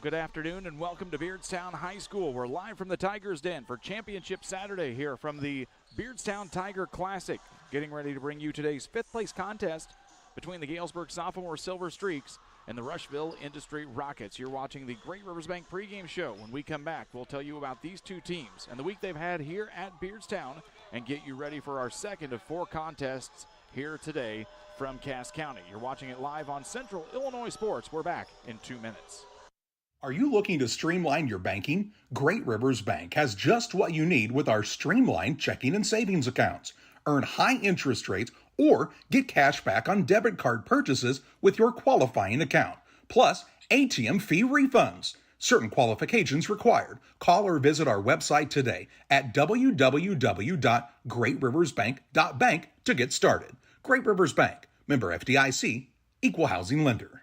good afternoon and welcome to Beardstown High School. We're live from the Tigers Den for Championship Saturday here from the Beardstown Tiger Classic. Getting ready to bring you today's fifth place contest between the Galesburg Sophomore Silver Streaks and the Rushville Industry Rockets. You're watching the Great Rivers Bank pregame show. When we come back, we'll tell you about these two teams and the week they've had here at Beardstown and get you ready for our second of four contests here today from Cass County. You're watching it live on Central Illinois Sports. We're back in 2 minutes. Are you looking to streamline your banking? Great Rivers Bank has just what you need with our streamlined checking and savings accounts. Earn high interest rates or get cash back on debit card purchases with your qualifying account. Plus, ATM fee refunds. Certain qualifications required. Call or visit our website today at www.greatriversbank.bank to get started. Great Rivers Bank, member FDIC, equal housing lender.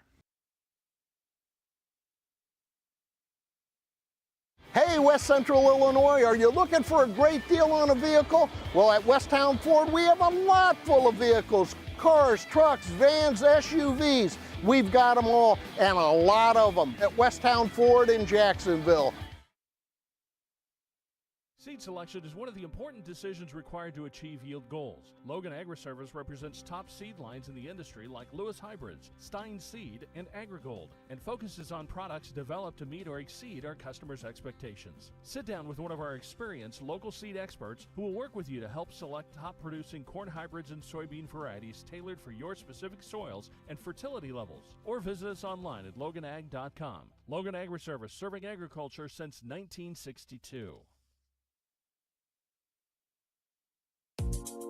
Hey, West Central Illinois, are you looking for a great deal on a vehicle? Well, at Westtown Ford, we have a lot full of vehicles. Cars, trucks, vans, SUVs. We've got them all, and a lot of them at Westtown Ford in Jacksonville. Seed selection is one of the important decisions required to achieve yield goals. Logan Agri-Service represents top seed lines in the industry like Lewis Hybrids, Stein Seed, and AgriGold, and focuses on products developed to meet or exceed our customers' expectations. Sit down with one of our experienced local seed experts who will work with you to help select top-producing corn hybrids and soybean varieties tailored for your specific soils and fertility levels. Or visit us online at loganag.com. Logan Agri-Service, serving agriculture since 1962.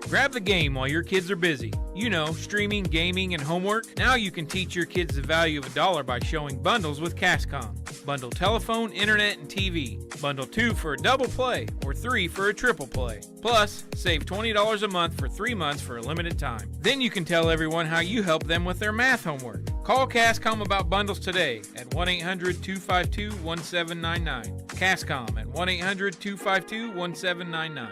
Grab the game while your kids are busy. You know, streaming, gaming, and homework. Now you can teach your kids the value of $1 by showing bundles with Cascom. Bundle telephone, internet, and TV. Bundle 2 for a double play or 3 for a triple play. Plus, save $20 a month for 3 months for a limited time. Then you can tell everyone how you help them with their math homework. Call Cascom about bundles today at 1-800-252-1799. Cascom at 1-800-252-1799.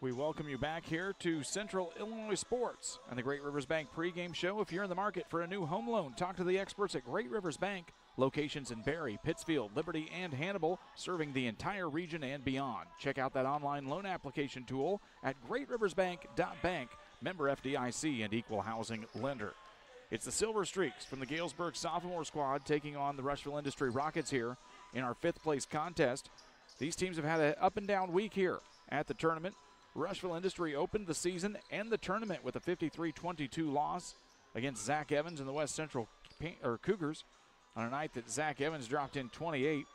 We welcome you back here to Central Illinois Sports and the Great Rivers Bank pregame show. If you're in the market for a new home loan, talk to the experts at Great Rivers Bank. Locations in Barry, Pittsfield, Liberty, and Hannibal, serving the entire region and beyond. Check out that online loan application tool at greatriversbank.bank, member FDIC and equal housing lender. It's the Silver Streaks from the Galesburg sophomore squad taking on the Rushville Industry Rockets here in our fifth place contest. These teams have had an up and down week here at the tournament. Rushville Industry opened the season and the tournament with a 53-22 loss against Zach Evans and the West Central Cougars on a night that Zach Evans dropped in 28.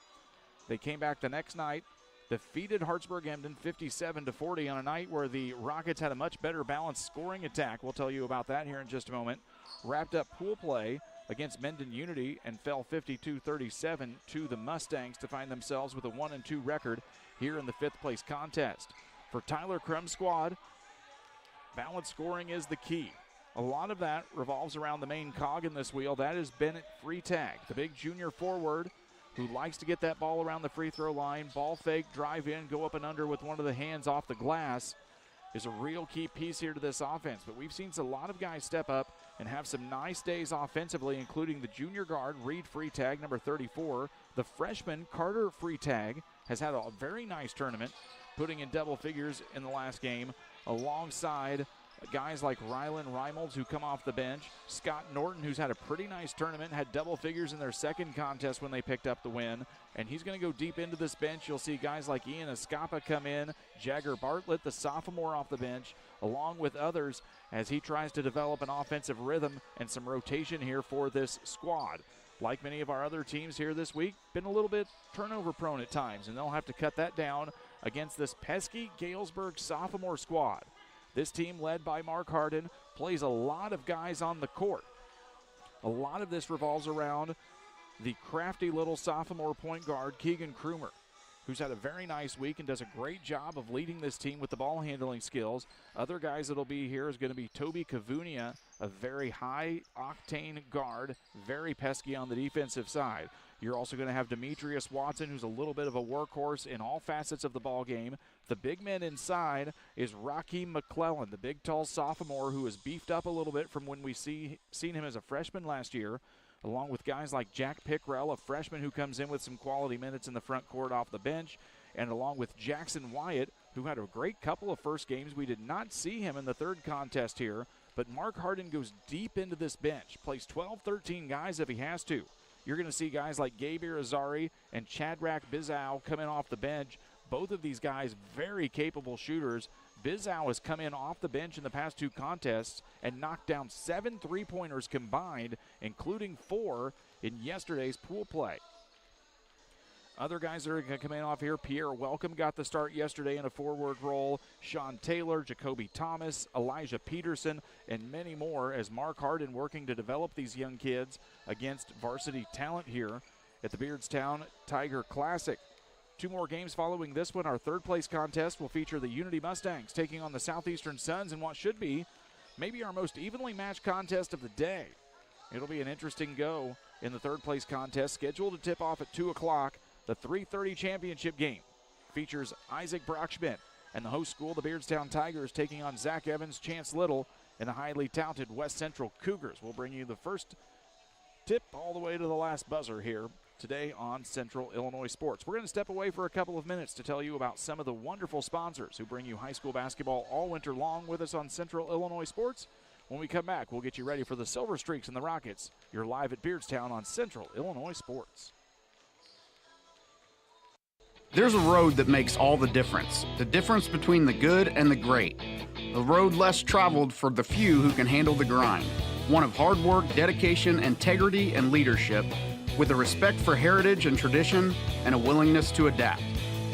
They came back the next night, defeated Hartsburg-Emden 57-40 on a night where the Rockets had a much better balanced scoring attack. We'll tell you about that here in just a moment. Wrapped up pool play against Mendon Unity and fell 52-37 to the Mustangs to find themselves with a 1-2 record here in the fifth place contest. For Tyler Crum's squad, balanced scoring is the key. A lot of that revolves around the main cog in this wheel. That is Bennett Freetag, the big junior forward who likes to get that ball around the free throw line, ball fake, drive in, go up and under with one of the hands off the glass, is a real key piece here to this offense. But we've seen a lot of guys step up and have some nice days offensively, including the junior guard, Reed Freetag, number 34. The freshman, Carter Freetag, has had a very nice tournament, putting in double figures in the last game, alongside guys like Rylan Reimolds, who come off the bench. Scott Norton, who's had a pretty nice tournament, had double figures in their second contest when they picked up the win, and he's going to go deep into this bench. You'll see guys like Ian Escapa come in, Jagger Bartlett, the sophomore, off the bench, along with others, as he tries to develop an offensive rhythm and some rotation here for this squad. Like many of our other teams here this week, been a little bit turnover prone at times, and they'll have to cut that down against this pesky Galesburg sophomore squad. This team, led by Mark Harden, plays a lot of guys on the court. A lot of this revolves around the crafty little sophomore point guard, Keegan Krumer, who's had a very nice week and does a great job of leading this team with the ball handling skills. Other guys that'll be here is going to be Toby Kavunia, a very high-octane guard, very pesky on the defensive side. You're also going to have Demetrius Watson, who's a little bit of a workhorse in all facets of the ball game. The big man inside is Raheem McClellan, the big, tall sophomore who has beefed up a little bit from when we seen him as a freshman last year, along with guys like Jack Pickrell, a freshman who comes in with some quality minutes in the front court off the bench, and along with Jackson Wyatt, who had a great couple of first games. We did not see him in the third contest here, but Mark Hardin goes deep into this bench, plays 12, 13 guys if he has to. You're going to see guys like Gabe Irizarry and Shadrach Bizow come in off the bench. Both of these guys very capable shooters. Bizow has come in off the bench in the past 2 contests and knocked down 7 3-pointers combined, including 4 in yesterday's pool play. Other guys that are going to come in off here, Pierre Welcome got the start yesterday in a forward role. Sean Taylor, Jacoby Thomas, Elijah Peterson, and many more as Mark Hardin working to develop these young kids against varsity talent here at the Beardstown Tiger Classic. 2 more games following this one. Our third-place contest will feature the Unity Mustangs taking on the Southeastern Suns in what should be maybe our most evenly matched contest of the day. It'll be an interesting go in the third-place contest, scheduled to tip off at 2 o'clock. The 3:30 championship game features Isaac Brockschmidt and the host school, the Beardstown Tigers, taking on Zach Evans, Chance Little, and the highly touted West Central Cougars. We'll bring you the first tip all the way to the last buzzer here today on Central Illinois Sports. We're going to step away for a couple of minutes to tell you about some of the wonderful sponsors who bring you high school basketball all winter long with us on Central Illinois Sports. When we come back, we'll get you ready for the Silver Streaks and the Rockets. You're live at Beardstown on Central Illinois Sports. There's a road that makes all the difference between the good and the great. A road less traveled for the few who can handle the grind. One of hard work, dedication, integrity, and leadership, with a respect for heritage and tradition and a willingness to adapt.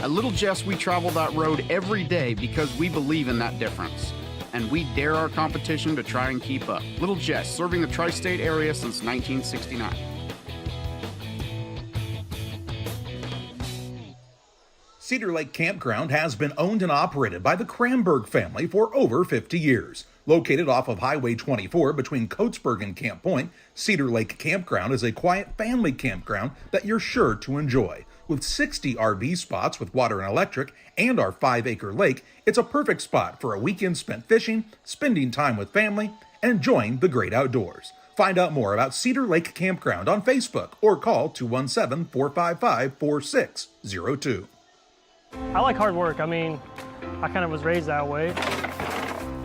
At Little Jess, we travel that road every day because we believe in that difference. And we dare our competition to try and keep up. Little Jess, serving the tri-state area since 1969. Cedar Lake Campground has been owned and operated by the Kramberg family for over 50 years. Located off of Highway 24 between Coatesburg and Camp Point, Cedar Lake Campground is a quiet family campground that you're sure to enjoy. With 60 RV spots with water and electric and our 5-acre lake, it's a perfect spot for a weekend spent fishing, spending time with family, and enjoying the great outdoors. Find out more about Cedar Lake Campground on Facebook or call 217-455-4602. I like hard work. I mean, I kind of was raised that way.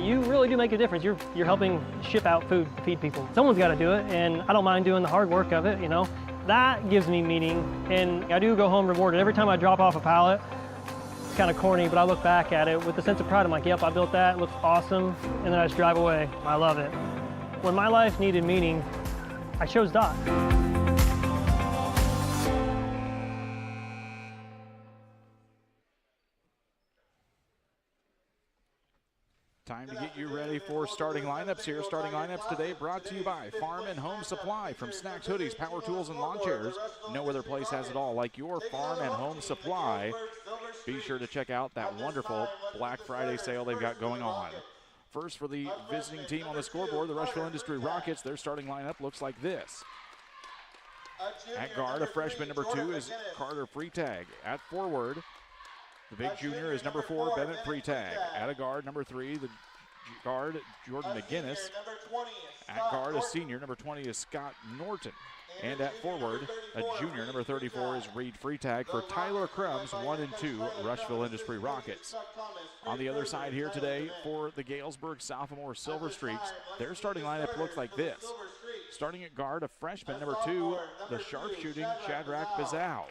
You really do make a difference. You're helping ship out food to feed people. Someone's got to do it, and I don't mind doing the hard work of it, you know. That gives me meaning, and I do go home rewarded. Every time I drop off a pallet, it's kind of corny, but I look back at it with a sense of pride. I'm like, yep, I built that, it looks awesome, and then I just drive away. I love it. When my life needed meaning, I chose Doc. Time to get you ready for starting lineups here. Starting lineups today brought to you by Farm and Home Supply. From snacks, hoodies, power tools, and lawn chairs, no other place has it all like your Farm and Home Supply. Be sure to check out that wonderful Black Friday sale they've got going on. First, for the visiting team on the scoreboard, the Rushville Industry Rockets, their starting lineup looks like this. At guard, a freshman, number 2, is Carter Freitag. At forward, the big junior is number 4, Bennett Freitag. At a guard, number 3, the guard, Jordan McGinnis. At guard, a senior, number 20, is Scott Norton. And at forward, a junior, number 34, is Reed Freitag for Tyler Crumb's 1 and 2 Rushville Industry Rockets. On the other side here today for the Galesburg sophomore Silver Streaks, their starting lineup looks like this. Starting at guard, a freshman, number 2, the sharpshooting Shadrach Bizow.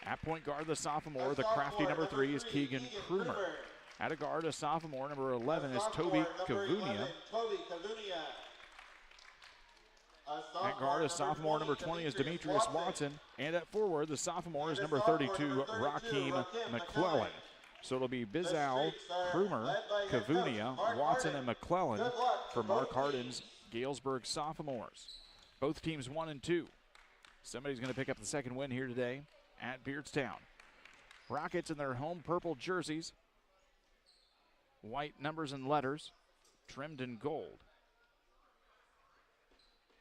At point guard, the sophomore, the crafty number 3, is Keegan Krumer. At a guard, a sophomore, number 11, is Toby Kavunia. At guard, a sophomore, number 20, is Demetrius Watson. And at forward, the sophomore is number 32, Raheem McClellan. So it'll be Bizow, Krumer, Kavunia, Watson, and McClellan for Mark Hardin's Galesburg sophomores. Both teams 1 and 2. Somebody's going to pick up the second win here today at Beardstown. Rockets in their home purple jerseys. White numbers and letters trimmed in gold.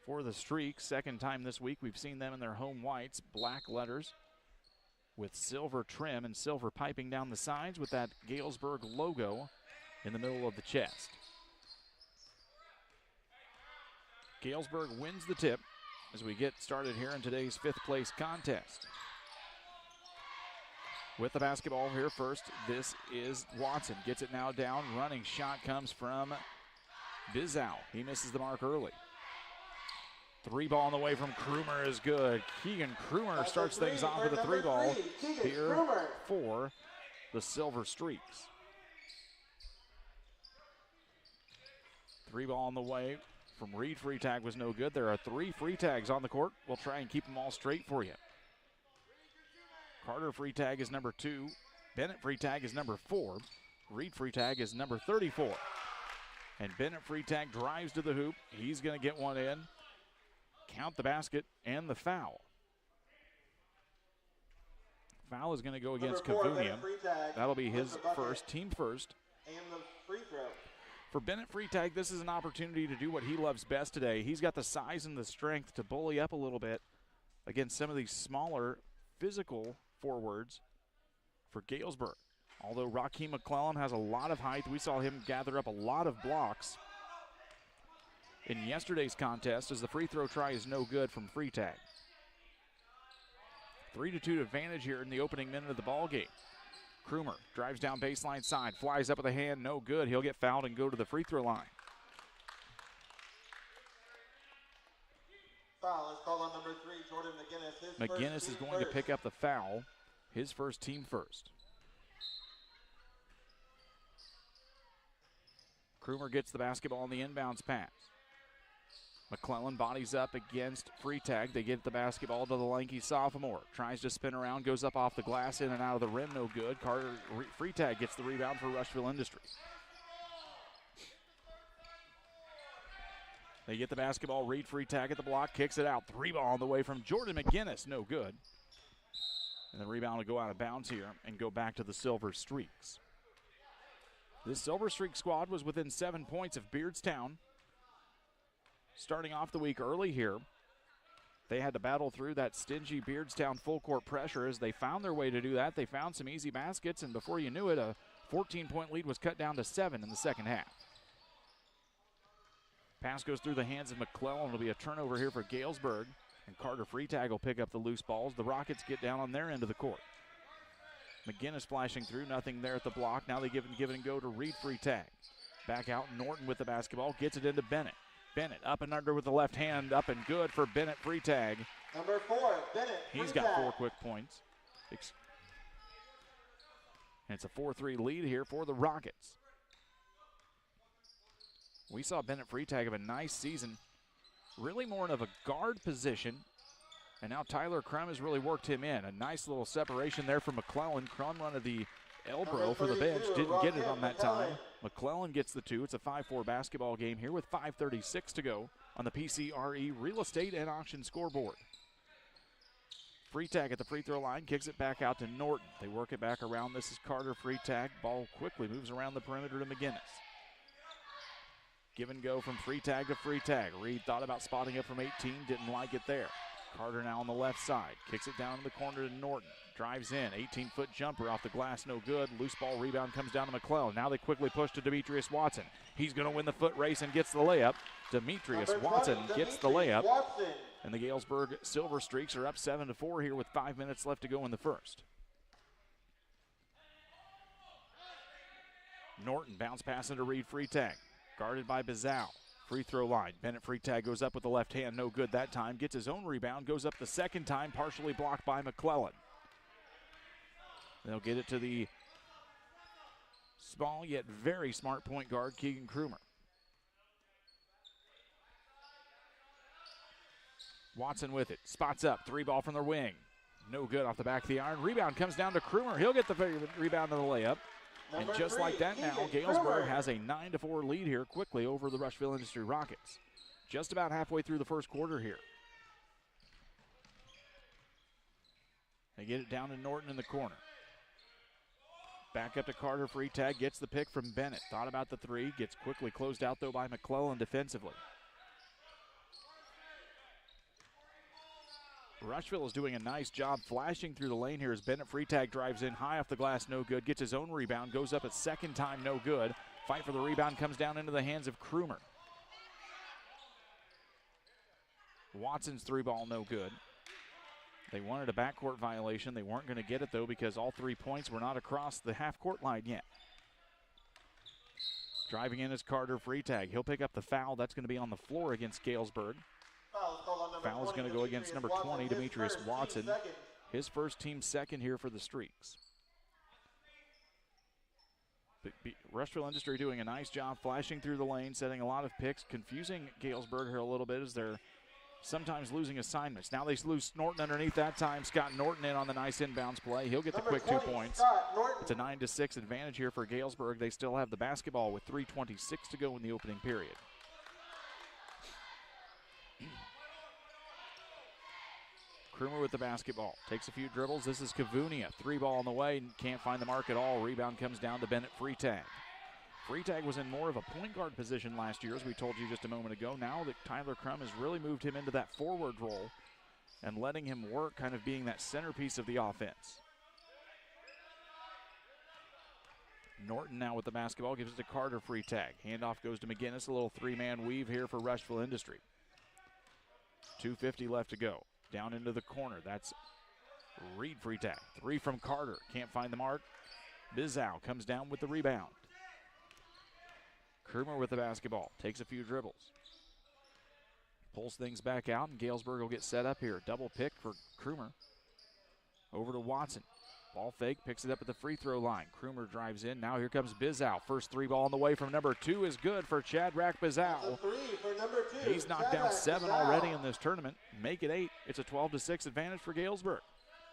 For the Streaks, second time this week we've seen them in their home whites, black letters. with silver trim and silver piping down the sides with that Galesburg logo in the middle of the chest. Galesburg wins the tip as we get started here in today's 5th place contest. With the basketball here first, this is Watson. Gets it now down. Running shot comes from Bizow. He misses the mark early. 3 ball on the way from Krumer is good. Keegan Krumer starts things off with a 3 ball here for the Silver Streaks. 3 ball on the way from Reed. Free tag was no good. There are 3 free tags on the court. We'll try and keep them all straight for you. Carter free tag is number 2. Bennett free tag is number 4. Reed free tag is number 34. And Bennett free tag drives to the hoop. He's going to get one in. Count the basket and the foul. Foul is going to go against Kavunia. That'll be his first, team first. And the free throw. For Bennett free tag, this is an opportunity to do what he loves best today. He's got the size and the strength to bully up a little bit against some of these smaller physical forwards for Galesburg. Although Raheem McClellan has a lot of height, we saw him gather up a lot of blocks in yesterday's contest as the free throw try is no good from free tag. 3-2 advantage here in the opening minute of the ball game. Krumer drives down baseline side, flies up with a hand, no good. He'll get fouled and go to the free throw line. Foul is called on number 3, Jordan McGinnis. McGinnis is going to pick up the foul, his first, team first. Krumer gets the basketball on the inbounds pass. McClellan bodies up against free tag. They get the basketball to the lanky sophomore. Tries to spin around, goes up off the glass, in and out of the rim, no good. Carter free tag gets the rebound for Rushville Industries. They get the basketball, Reed free tag at the block, kicks it out. 3 ball on the way from Jordan McGinnis, no good. And the rebound will go out of bounds here and go back to the Silver Streaks. This Silver Streak squad was within 7 points of Beardstown. Starting off the week early here, they had to battle through that stingy Beardstown full court pressure. As they found their way to do that, they found some easy baskets, and before you knew it, a 14-point lead was cut down to 7 in the second half. Pass goes through the hands of McClellan. It'll be a turnover here for Galesburg, and Carter Freetag will pick up the loose balls. The Rockets get down on their end of the court. McGinnis flashing through, nothing there at the block. Now they give and go to Reed Freetag. Back out, Norton with the basketball, gets it into Bennett. Bennett up and under with the left hand, up and good for Bennett Freetag. Number 4, Bennett. He's got 4 quick points. And it's a 4-3 lead here for the Rockets. We saw Bennett Freetag have a nice season, really more of a guard position. And now Tyler Crum has really worked him in. A nice little separation there from McClellan. Crum running the elbow for the bench, didn't get it on that time. McClellan gets the 2. It's a 5-4 basketball game here with 5:36 to go on the PCRE Real Estate and Auction scoreboard. Freetag at the free throw line, kicks it back out to Norton. They work it back around. This is Carter Freetag. Ball quickly moves around the perimeter to McGinnis. Give and go from Freetag to Freetag. Reed thought about spotting up from 18, didn't like it there. Carter now on the left side, kicks it down in the corner to Norton. Drives in, 18-foot jumper off the glass, no good. Loose ball rebound comes down to McClellan. Now they quickly push to Demetrius Watson. He's going to win the foot race and gets the layup. Demetrius Watson gets the layup. And the Galesburg Silver Streaks are up 7-4 here with 5 minutes left to go in the first. Norton bounce pass into Reed Freetag. Guarded by Bizow. Free throw line. Bennett Freetag goes up with the left hand, no good that time. Gets his own rebound, goes up the second time, partially blocked by McClellan. They'll get it to the small yet very smart point guard, Keegan Krumer. Watson with it, spots up, 3 ball from the wing. No good off the back of the iron. Rebound comes down to Krumer. He'll get the rebound to the layup. And just like that now, Galesburg has a 9-4 lead here quickly over the Rushville Industry Rockets. Just about halfway through the first quarter here. They get it down to Norton in the corner. Back up to Carter Freetag, gets the pick from Bennett. Thought about the 3, gets quickly closed out though by McClellan defensively. Rushville is doing a nice job flashing through the lane here as Bennett Freitag drives in high off the glass, no good. Gets his own rebound, goes up a second time, no good. Fight for the rebound comes down into the hands of Krumer. Watson's three ball, no good. They wanted a backcourt violation. They weren't going to get it, though, because all 3 points were not across the half-court line yet. Driving in is Carter Freitag. He'll pick up the foul. That's going to be on the floor against Galesburg. Foul is going to go against number 20, Demetrius Watson. His first, team second here for the Streaks. Rushville Industry doing a nice job flashing through the lane, setting a lot of picks, confusing Galesburg here a little bit as they're sometimes losing assignments. Now they lose Norton underneath that time. Scott Norton in on the nice inbounds play. He'll get the quick 2 points. It's a 9-6 advantage here for Galesburg. They still have the basketball with 3:26 to go in the opening period. Krumer with the basketball. Takes a few dribbles. This is Kavunia. Three ball on the way. Can't find the mark at all. Rebound comes down to Bennett Freitag. Freitag was in more of a point guard position last year, as we told you just a moment ago. Now that Tyler Crum has really moved him into that forward role and letting him work, kind of being that centerpiece of the offense. Norton now with the basketball, gives it to Carter Freitag. Handoff goes to McGinnis. A little three-man weave here for Rushville Industry. 2:50 left to go. Down into the corner. That's Reed Freitag. Three from Carter. Can't find the mark. Bizow comes down with the rebound. Krumer with the basketball. Takes a few dribbles. Pulls things back out, and Galesburg will get set up here. Double pick for Krumer. Over to Watson. Ball fake, picks it up at the free throw line. Krumer drives in. Now here comes Bizow. First three ball on the way from number 2 is good for Shadrach Bizow. He's knocked down 7 already in this tournament. Make it 8. It's a 12-6 advantage for Galesburg.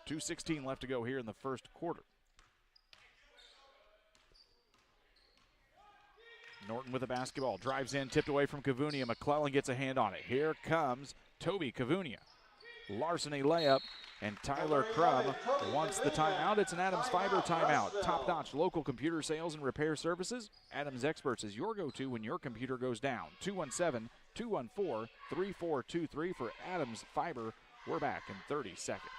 2:16 left to go here in the first quarter. Norton with the basketball. Drives in, tipped away from Kavunia. McClellan gets a hand on it. Here comes Toby Kavunia. Larceny layup, and Tyler Crum wants the timeout. It's an Adams Fiber timeout. Top-notch local computer sales and repair services. Adams Experts is your go-to when your computer goes down. 217-214-3423 for Adams Fiber. We're back in 30 seconds.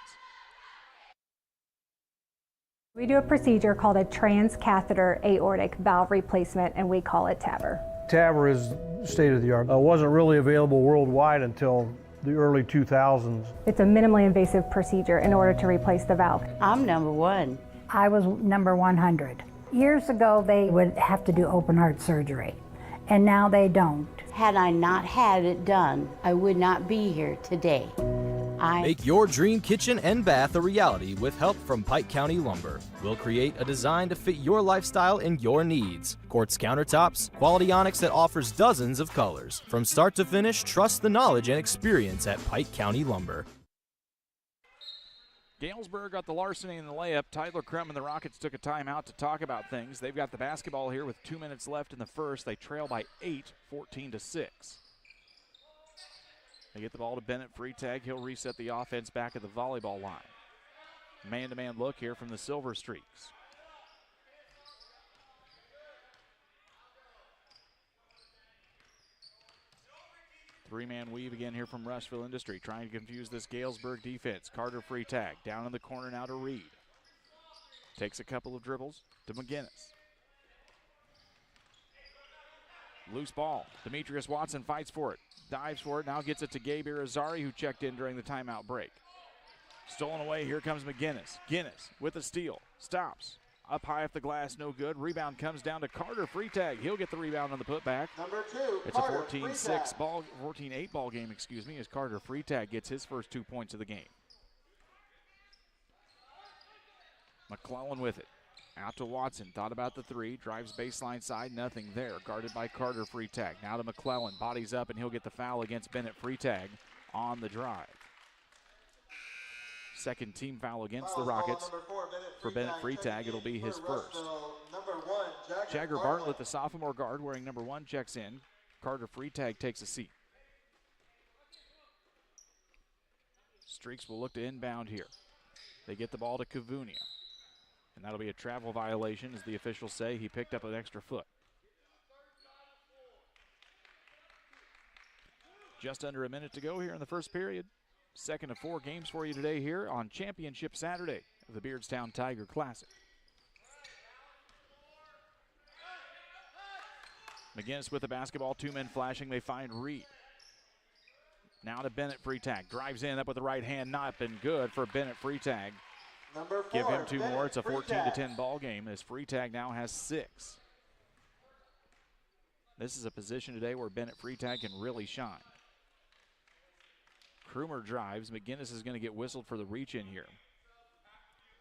We do a procedure called a transcatheter aortic valve replacement, and we call it TAVR. TAVR is state-of-the-art. It wasn't really available worldwide until the early 2000s. It's a minimally invasive procedure in order to replace the valve. I'm number 1. I was number 100. Years ago, they would have to do open heart surgery, and now they don't. Had I not had it done, I would not be here today. Make your dream kitchen and bath a reality with help from Pike County Lumber. We'll create a design to fit your lifestyle and your needs. Quartz countertops, quality onyx that offers dozens of colors. From start to finish, trust the knowledge and experience at Pike County Lumber. Galesburg got the larceny in the layup. Tyler Crum and the Rockets took a timeout to talk about things. They've got the basketball here with 2 minutes left in the first. They trail by 8, 14-6. They get the ball to Bennett Freitag. He'll reset the offense back at the volleyball line. Man-to-man look here from the Silver Streaks. Three-man weave again here from Rushville Industry, trying to confuse this Galesburg defense. Carter Freitag down in the corner now to Reed. Takes a couple of dribbles to McGinnis. Loose ball. Demetrius Watson fights for it. Dives for it. Now gets it to Gabe Irizarry, who checked in during the timeout break. Stolen away. Here comes McGinnis. Guinness with a steal. Stops. Up high off the glass. No good. Rebound comes down to Carter Freitag. He'll get the rebound on the putback. Number 2. It's a 14-8 ball game, as Carter Freitag gets his first 2 points of the game. McClellan with it. Out to Watson, thought about the three, drives baseline side, nothing there. Guarded by Carter Freitag. Now to McClellan, bodies up, and he'll get the foul against Bennett Freitag on the drive. Second team foul against the Rockets. For Bennett Freitag, it'll be his first. Jagger Bartlett, the sophomore guard, wearing number 1, checks in. Carter Freitag takes a seat. Streaks will look to inbound here. They get the ball to Kavunia. And that'll be a travel violation, as the officials say. He picked up an extra foot. Just under a minute to go here in the first period. Second of 4 games for you today here on Championship Saturday of the Beardstown Tiger Classic. McGinnis with the basketball, 2 men flashing, they find Reed. Now to Bennett, Freitag, drives in, up with the right hand, not been good for Bennett Freitag. Number 4, Give him 2 Bennett more, it's a Freitag. 14-10 ball game as Freitag now has 6. This is a position today where Bennett Freitag can really shine. Krumer drives, McGinnis is going to get whistled for the reach in here.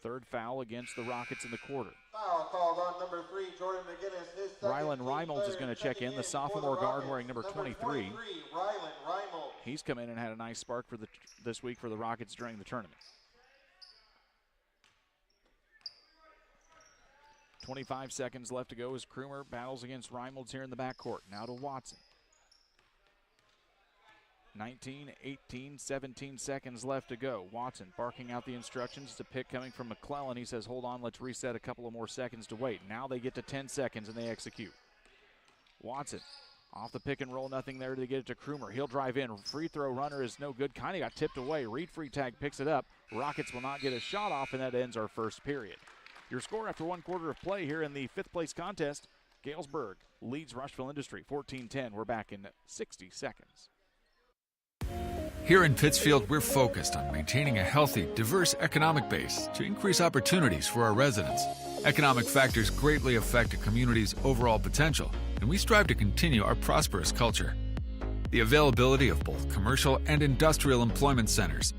Third foul against the Rockets in the quarter. Foul called on number 3, Jordan McGinnis. His second, Rylan team Reimolds is third, going to check checking in, the for sophomore guard Rockets. wearing number 23. Rylan Reimolds. He's come in and had a nice spark for this week for the Rockets during the tournament. 25 seconds left to go as Krumer battles against Reimolds here in the backcourt. Now to Watson. 19, 18, 17 seconds left to go. Watson barking out the instructions. It's a pick coming from McClellan. He says, hold on, let's reset, a couple of more seconds to wait. Now they get to 10 seconds and they execute. Watson off the pick and roll, nothing there to get it to Krumer. He'll drive in. Free throw runner is no good. Kind of got tipped away. Reed Freitag picks it up. Rockets will not get a shot off, and that ends our first period. Your score after 1 quarter of play here in the 5th place contest. Galesburg leads Rushville Industry 14-10. We're back in 60 seconds. Here in Pittsfield, we're focused on maintaining a healthy, diverse economic base to increase opportunities for our residents. Economic factors greatly affect a community's overall potential, and we strive to continue our prosperous culture. The availability of both commercial and industrial employment centers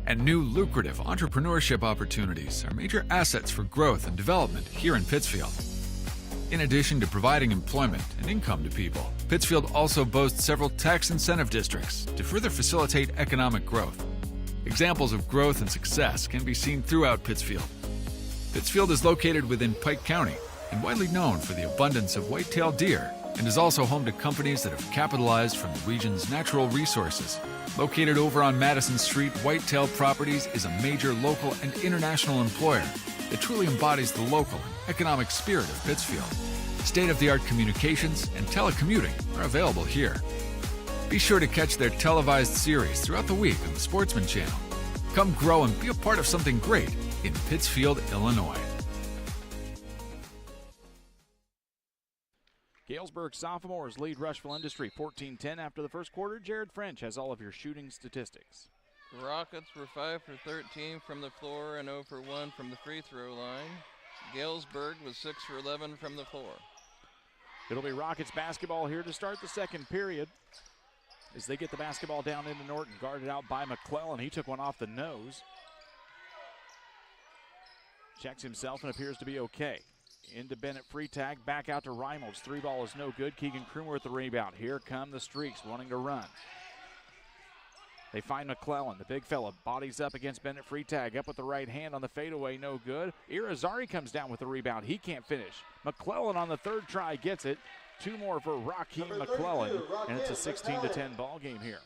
and new lucrative entrepreneurship opportunities are major assets for growth and development here in Pittsfield. In addition to providing employment and income to people, Pittsfield also boasts several tax incentive districts to further facilitate economic growth. Examples of growth and success can be seen throughout Pittsfield. Pittsfield is located within Pike County and widely known for the abundance of white-tailed deer, and is also home to companies that have capitalized from the region's natural resources. Located over on Madison Street, Whitetail Properties is a major local and international employer that truly embodies the local and economic spirit of Pittsfield. State-of-the-art communications and telecommuting are available here. Be sure to catch their televised series throughout the week on the Sportsman Channel. Come grow and be a part of something great in Pittsfield, Illinois. Galesburg sophomores lead Rushville Industry 14-10 after the first quarter. Jared French has all of your shooting statistics. The Rockets were 5 for 13 from the floor and 0 for 1 from the free throw line. Galesburg was 6 for 11 from the floor. It'll be Rockets basketball here to start the second period as they get the basketball down into Norton, guarded out by McClellan. He took one off the nose. Checks himself and appears to be okay. Into Bennett Freitag, back out to Reimolds. 3 ball is no good. Keegan Krumer with the rebound. Here come the Streaks wanting to run. They find McClellan, the big fella, bodies up against Bennett Freitag, up with the right hand on the fadeaway, no good. Irizarry comes down with the rebound. He can't finish. McClellan on the third try gets it. 2 more for Raheem McClellan, and it's a 16-10 ball game here.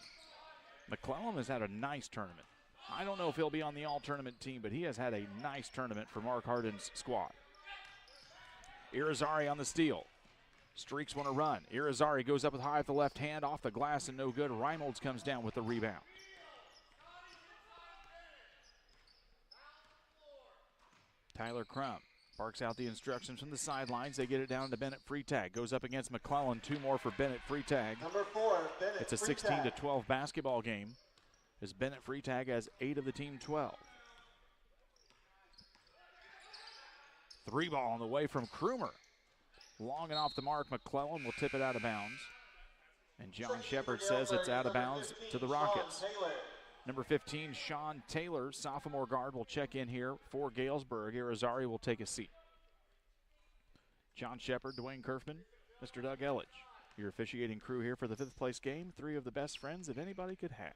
McClellan has had a nice tournament. I don't know if he'll be on the all-tournament team, but he has had a nice tournament for Mark Hardin's squad. Irizarry on the steal. Streaks want to run. Irizarry goes up with high at the left hand, off the glass and no good. Reimolds comes down with the rebound. Tyler Crum barks out the instructions from the sidelines. They get it down to Bennett Freitag. Goes up against McClellan. 2 more for Bennett Freitag. Number 4, Bennett It's a 16-12 basketball game as Bennett Freitag has 8 of the team 12. 3 ball on the way from Krumer. Long and off the mark. McClellan will tip it out of bounds. And John Shepard says it's out of bounds to the Rockets. Number 15, Sean Taylor, sophomore guard, will check in here for Galesburg. Irizarry will take a seat. John Shepard, Dwayne Kerfman, Mr. Doug Elledge, your officiating crew here for the 5th place game. 3 of the best friends that anybody could have.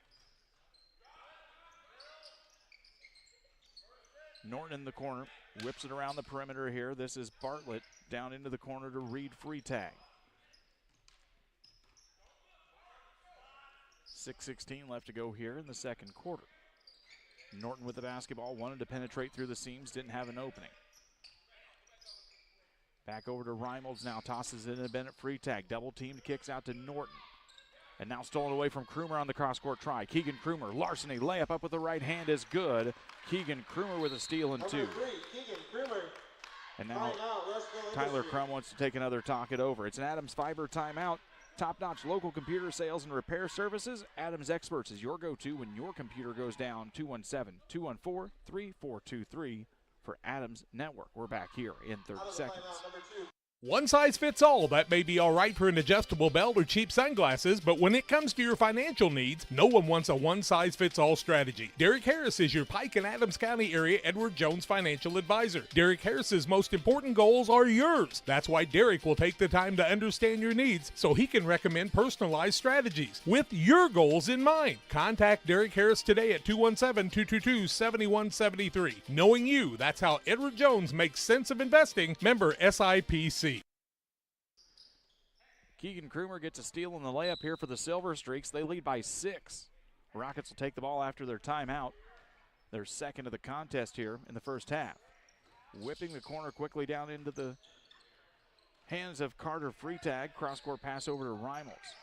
Norton in the corner, whips it around the perimeter here. This is Bartlett down into the corner to Reed Freitag. 6:16 left to go here in the second quarter. Norton with the basketball, wanted to penetrate through the seams, didn't have an opening. Back over to Reimolds now, tosses it into Bennett Freitag. Double teamed, kicks out to Norton. And now stolen away from Krumer on the cross-court try. Keegan Krumer, larceny, layup up with the right hand is good. Keegan Krumer with a steal and two. Number 3, Keegan Krumer. And now Timeout, Rushville Tyler Industries. Crum wants to take another talk it over. It's an Adams Fiber timeout. Top-notch local computer sales and repair services. Adams Experts is your go-to when your computer goes down. 217-214-3423 for Adams Network. We're back here in 30 seconds. Number 2. One size fits all. That may be all right for an adjustable belt or cheap sunglasses, but when it comes to your financial needs, no one wants a one-size-fits-all strategy. Derek Harris is your Pike and Adams County area Edward Jones financial advisor. Derek Harris's most important goals are yours. That's why Derek will take the time to understand your needs so he can recommend personalized strategies with your goals in mind. Contact Derek Harris today at 217-222-7173. Knowing you, that's how Edward Jones makes sense of investing. Member SIPC. Keegan Krumer gets a steal in the layup here for the Silver Streaks. They lead by 6. Rockets will take the ball after their timeout. Their second of the contest here in the first half. Whipping the corner quickly down into the hands of Carter Freitag. Cross-court pass over to Reimels.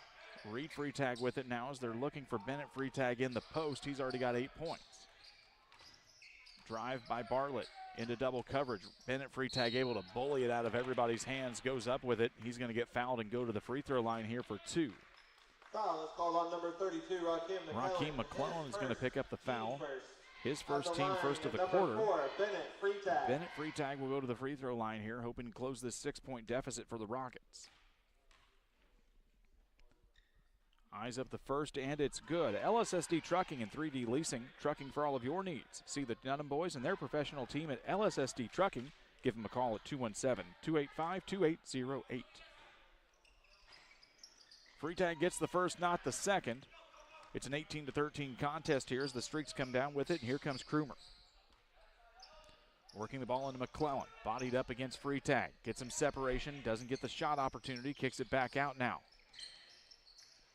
Reed Freitag with it now as they're looking for Bennett Freitag in the post. He's already got 8 points. Drive by Bartlett into double coverage. Bennett Freitag able to bully it out of everybody's hands, goes up with it. He's going to get fouled and go to the free throw line here for 2. Foul is called on number 32, Rakeem McClellan is going to pick up the foul. His first team line, first of the number quarter. 4, Bennett Freitag. Bennett Freitag will go to the free throw line here, hoping to close this 6-point deficit for the Rockets. Eyes up the first, and it's good. LSSD Trucking and 3D Leasing, trucking for all of your needs. See the Dunham boys and their professional team at LSSD Trucking. Give them a call at 217-285-2808. Freitag gets the first, not the second. It's an 18-13 contest here as the Streaks come down with it, and here comes Krumer. Working the ball into McClellan, bodied up against Freitag. Gets some separation, doesn't get the shot opportunity, kicks it back out now.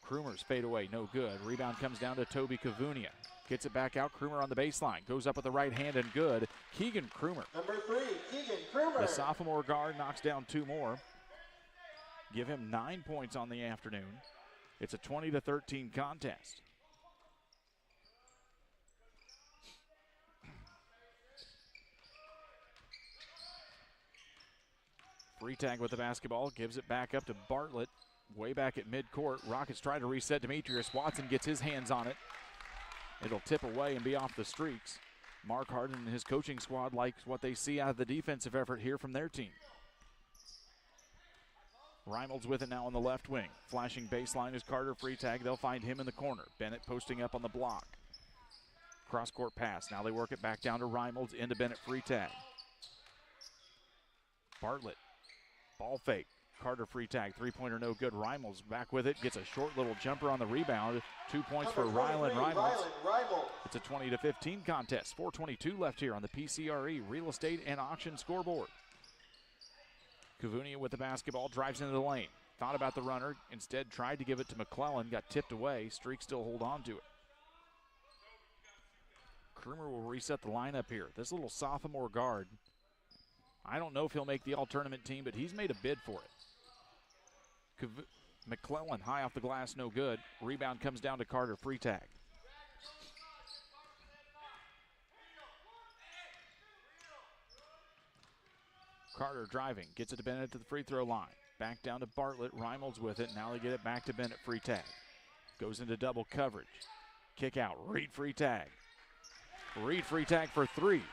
Krumer's fade away, no good. Rebound comes down to Toby Kavunia. Gets it back out, Krumer on the baseline. Goes up with the right hand and good. Keegan Krumer. Number 3, Keegan Krumer. The sophomore guard knocks down 2 more. Give him 9 points on the afternoon. It's a 20-13 contest. Freitag with the basketball, gives it back up to Bartlett. Way back at midcourt. Rockets try to reset. Demetrius Watson gets his hands on it. It'll tip away and be off the Streaks. Mark Harden and his coaching squad likes what they see out of the defensive effort here from their team. Reimels with it now on the left wing. Flashing baseline is Carter Freitag. They'll find him in the corner. Bennett posting up on the block. Cross-court pass. Now they work it back down to Reimels into Bennett Freitag. Bartlett. Ball fake. Carter Freitag, 3-pointer no good. Reimels back with it, gets a short little jumper on the rebound. 2 points for Rylan Reimels. It's a 20-15 contest. 4:22 left here on the PCRE Real Estate and Auction scoreboard. Kavunia with the basketball, drives into the lane. Thought about the runner, instead tried to give it to McClellan, got tipped away. Streaks still hold on to it. Krumer will reset the lineup here. This little sophomore guard, I don't know if he'll make the all-tournament team, but he's made a bid for it. McClellan high off the glass, no good. Rebound comes down to Carter Freitag. Carter driving, gets it to Bennett to the free throw line. Back down to Bartlett, Reimels with it. Now they get it back to Bennett Freitag. Goes into double coverage. Kick out, Reed Freitag. Reed Freitag for 3.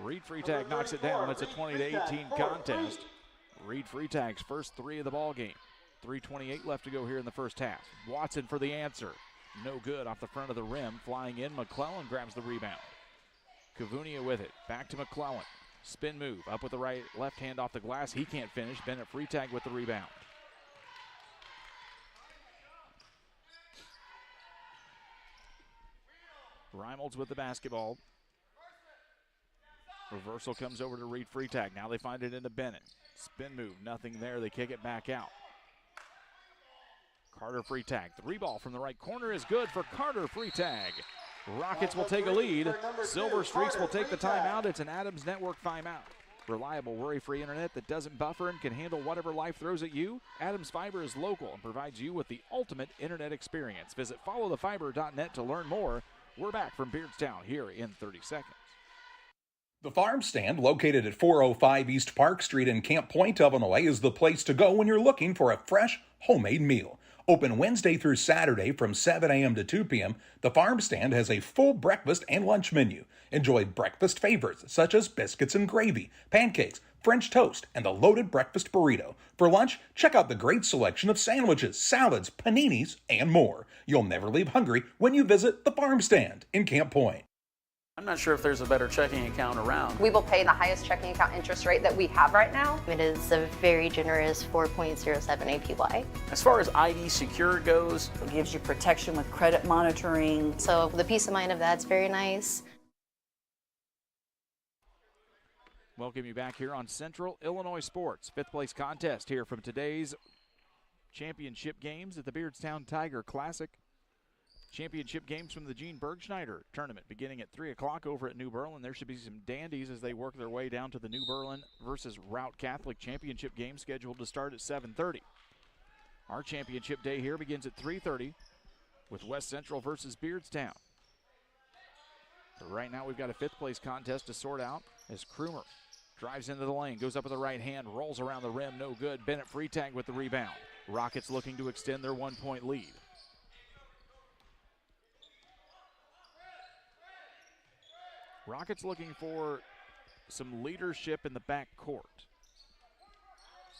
Reed Freitag knocks it down. It's a 20-18 contest. Reed Freitag's first 3 of the ball game. 3:28 left to go here in the first half. Watson for the answer. No good off the front of the rim. Flying in, McClellan grabs the rebound. Kavunia with it. Back to McClellan. Spin move. Up with the right, left hand off the glass. He can't finish. Bennett Freitag with the rebound. Reimels with the basketball. Reversal comes over to Reed Freitag. Now they find it into Bennett. Spin move, nothing there. They kick it back out. Carter Freitag. 3 ball from the right corner is good for Carter Freitag. Rockets will take a lead. Silver Streaks will take the timeout. It's an Adams Network timeout. Reliable, worry-free internet that doesn't buffer and can handle whatever life throws at you? Adams Fiber is local and provides you with the ultimate internet experience. Visit followthefiber.net to learn more. We're back from Beardstown here in 30 seconds. The Farm Stand, located at 405 East Park Street in Camp Point, Illinois, is the place to go when you're looking for a fresh, homemade meal. Open Wednesday through Saturday from 7 a.m. to 2 p.m., the Farm Stand has a full breakfast and lunch menu. Enjoy breakfast favorites such as biscuits and gravy, pancakes, French toast, and the loaded breakfast burrito. For lunch, check out the great selection of sandwiches, salads, paninis, and more. You'll never leave hungry when you visit the Farm Stand in Camp Point. I'm not sure if there's a better checking account around. We will pay the highest checking account interest rate that we have right now. It is a very generous 4.07 APY. As far as ID Secure goes, it gives you protection with credit monitoring. So the peace of mind of that's very nice. Welcome you back here on Central Illinois Sports. Fifth place contest here from today's championship games at the Beardstown Tiger Classic. Championship games from the Gene Bergschneider tournament beginning at 3 o'clock over at New Berlin. There should be some dandies as they work their way down to the New Berlin versus Route Catholic championship game scheduled to start at 7:30. Our championship day here begins at 3:30 with West Central versus Beardstown. But right now we've got a fifth place contest to sort out as Krumer drives into the lane, goes up with the right hand, rolls around the rim, no good. Bennett Freitag with the rebound. Rockets looking to extend their 1-point lead. Rockets looking for some leadership in the backcourt.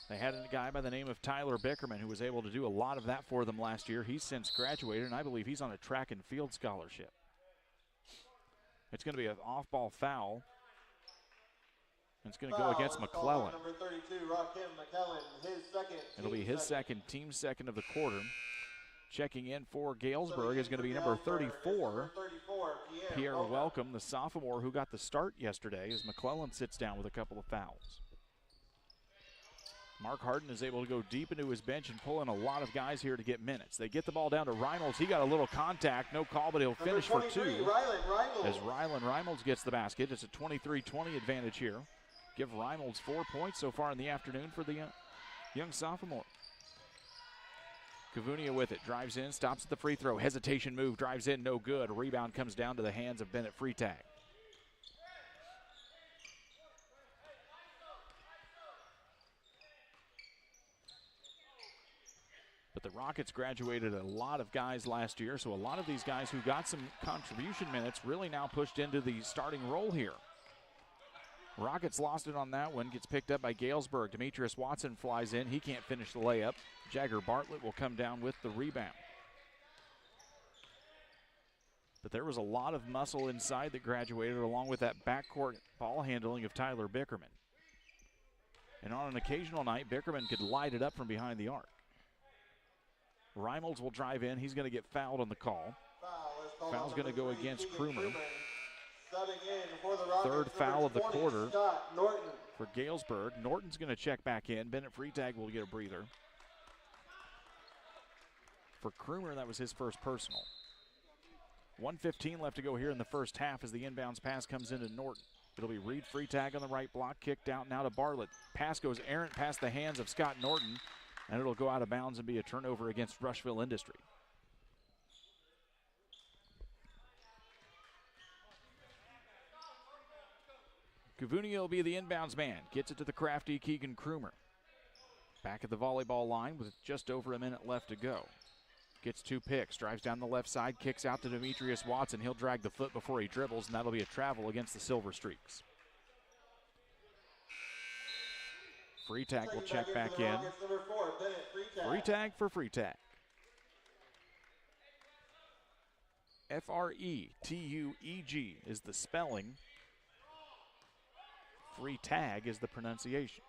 They had a guy by the name of Tyler Bickerman who was able to do a lot of that for them last year. He's since graduated, and I believe he's on a track and field scholarship. It's going to be an off-ball foul. It's going to go against McClellan. Number 32, Rakim McClellan, his second. It'll be his second, team second of the quarter. Checking in for Galesburg is going to be number 34, Pierre Welcome, the sophomore who got the start yesterday, as McClellan sits down with a couple of fouls. Mark Harden is able to go deep into his bench and pull in a lot of guys here to get minutes. They get the ball down to Reynolds. He got a little contact, no call, but he'll finish for two. As Rylan Reynolds gets the basket. It's a 23-20 advantage here. Give Reynolds 4 points so far in the afternoon for the young sophomore. Kavunia with it, drives in, stops at the free throw. Hesitation move, drives in, no good. A rebound comes down to the hands of Bennett Freitag. But the Rockets graduated a lot of guys last year, so a lot of these guys who got some contribution minutes really now pushed into the starting role here. Rockets lost it on that one, gets picked up by Galesburg. Demetrius Watson flies in, he can't finish the layup. Jagger Bartlett will come down with the rebound. But there was a lot of muscle inside that graduated along with that backcourt ball handling of Tyler Bickerman. And on an occasional night, Bickerman could light it up from behind the arc. Reynolds will drive in, he's going to get fouled on the call. Foul's going to go against Krumer. Third foul of the quarter for Galesburg. Norton's going to check back in. Bennett Freitag will get a breather. For Krumer, that was his first personal. 1:15 left to go here in the first half as the inbounds pass comes into Norton. It'll be Reed Freitag on the right block, kicked out now to Bartlett. Pass goes errant past the hands of Scott Norton, and it'll go out of bounds and be a turnover against Rushville Industry. Kavunia will be the inbounds man. Gets it to the crafty Keegan Krumer. Back at the volleyball line with just over a minute left to go. Gets two picks, drives down the left side, kicks out to Demetrius Watson. He'll drag the foot before he dribbles, and that'll be a travel against the Silver Streaks. Freitag will check back in. Freitag for Freitag. F-R-E-T-U-E-G is the spelling. Freitag is the pronunciation.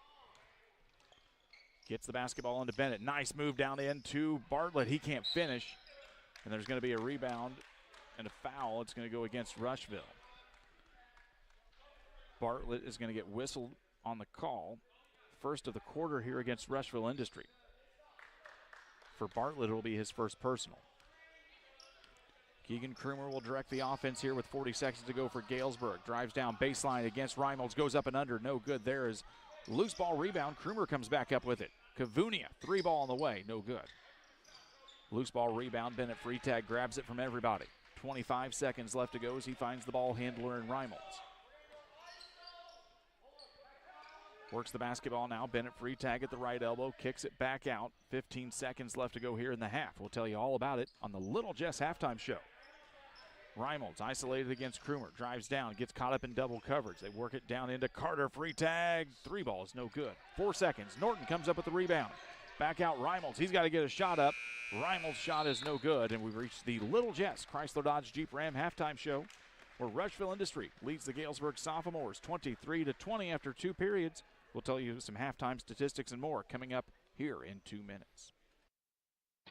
Gets the basketball into Bennett. Nice move down into Bartlett. He can't finish. And there's going to be a rebound and a foul. It's going to go against Rushville. Bartlett is going to get whistled on the call. First of the quarter here against Rushville Industry. For Bartlett, it'll be his first personal. Keegan Krumer will direct the offense here with 40 seconds to go for Galesburg. Drives down baseline against Reimolds, goes up and under, no good. There is loose ball rebound. Krumer comes back up with it. Kavunia, 3 ball on the way, no good. Loose ball rebound, Bennett Freitag grabs it from everybody. 25 seconds left to go as he finds the ball handler in Reimolds. Works the basketball now. Bennett Freitag at the right elbow, kicks it back out. 15 seconds left to go here in the half. We'll tell you all about it on the Little Jess halftime show. Reimolds isolated against Krumer. Drives down, gets caught up in double coverage. They work it down into Carter. Freitag. 3 ball is no good. 4 seconds. Norton comes up with the rebound. Back out Reimolds. He's got to get a shot up. Reimolds' shot is no good, and we've reached the Little Jess Chrysler Dodge Jeep Ram halftime show, where Rushville Industry leads the Galesburg sophomores 23-20 after 2 periods. We'll tell you some halftime statistics and more coming up here in 2 minutes.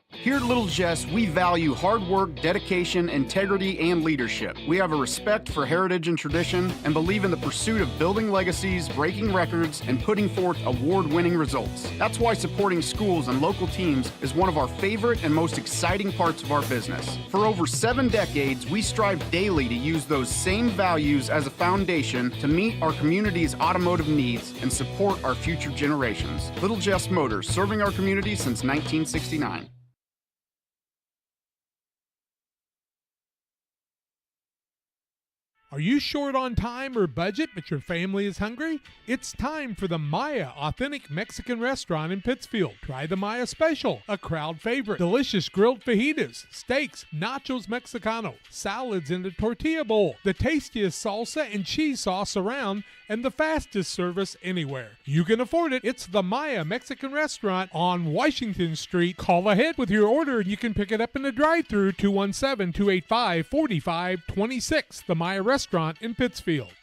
Here at Little Jess, we value hard work, dedication, integrity, and leadership. We have a respect for heritage and tradition and believe in the pursuit of building legacies, breaking records, and putting forth award-winning results. That's why supporting schools and local teams is one of our favorite and most exciting parts of our business. For over 7 decades, we strive daily to use those same values as a foundation to meet our community's automotive needs and support our future generations. Little Jess Motors, serving our community since 1969. Are you short on time or budget, but your family is hungry? It's time for the Maya Authentic Mexican Restaurant in Pittsfield. Try the Maya Special, a crowd favorite. Delicious grilled fajitas, steaks, nachos Mexicano, salads in a tortilla bowl, the tastiest salsa and cheese sauce around, and the fastest service anywhere. You can afford it. It's the Maya Mexican Restaurant on Washington Street. Call ahead with your order and you can pick it up in the drive-thru, 217-285-4526. The Maya Restaurant in Pittsfield.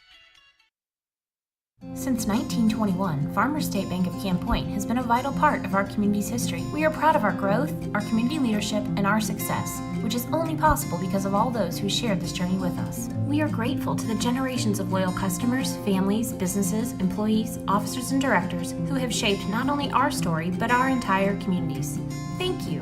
Since 1921, Farmers State Bank of Camp Point has been a vital part of our community's history. We are proud of our growth, our community leadership, and our success, which is only possible because of all those who shared this journey with us. We are grateful to the generations of loyal customers, families, businesses, employees, officers, and directors who have shaped not only our story, but our entire communities. Thank you.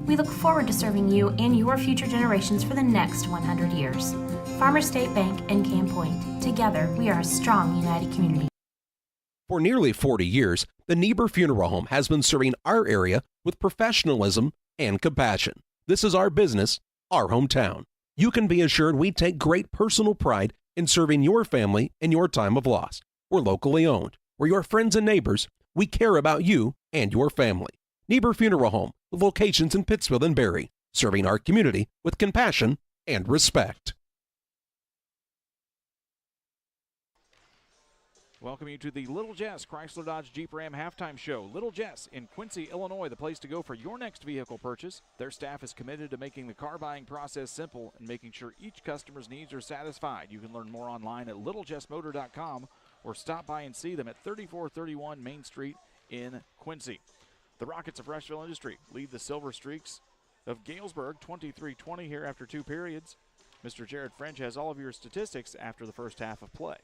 We look forward to serving you and your future generations for the next 100 years. Farmers State Bank and Camp Point. Together, we are a strong, united community. For nearly 40 years, the Niebuhr Funeral Home has been serving our area with professionalism and compassion. This is our business, our hometown. You can be assured we take great personal pride in serving your family in your time of loss. We're locally owned. We're your friends and neighbors. We care about you and your family. Niebuhr Funeral Home, with locations in Pittsfield and Barry, serving our community with compassion and respect. Welcome you to the Little Jess Chrysler Dodge Jeep Ram halftime show. Little Jess in Quincy, Illinois, the place to go for your next vehicle purchase. Their staff is committed to making the car buying process simple and making sure each customer's needs are satisfied. You can learn more online at littlejessmotor.com or stop by and see them at 3431 Main Street in Quincy. The Rockets of Rushville Industry lead the Silver Streaks of Galesburg 23-20 here after 2 periods. Mr. Jared French has all of your statistics after the first half of play.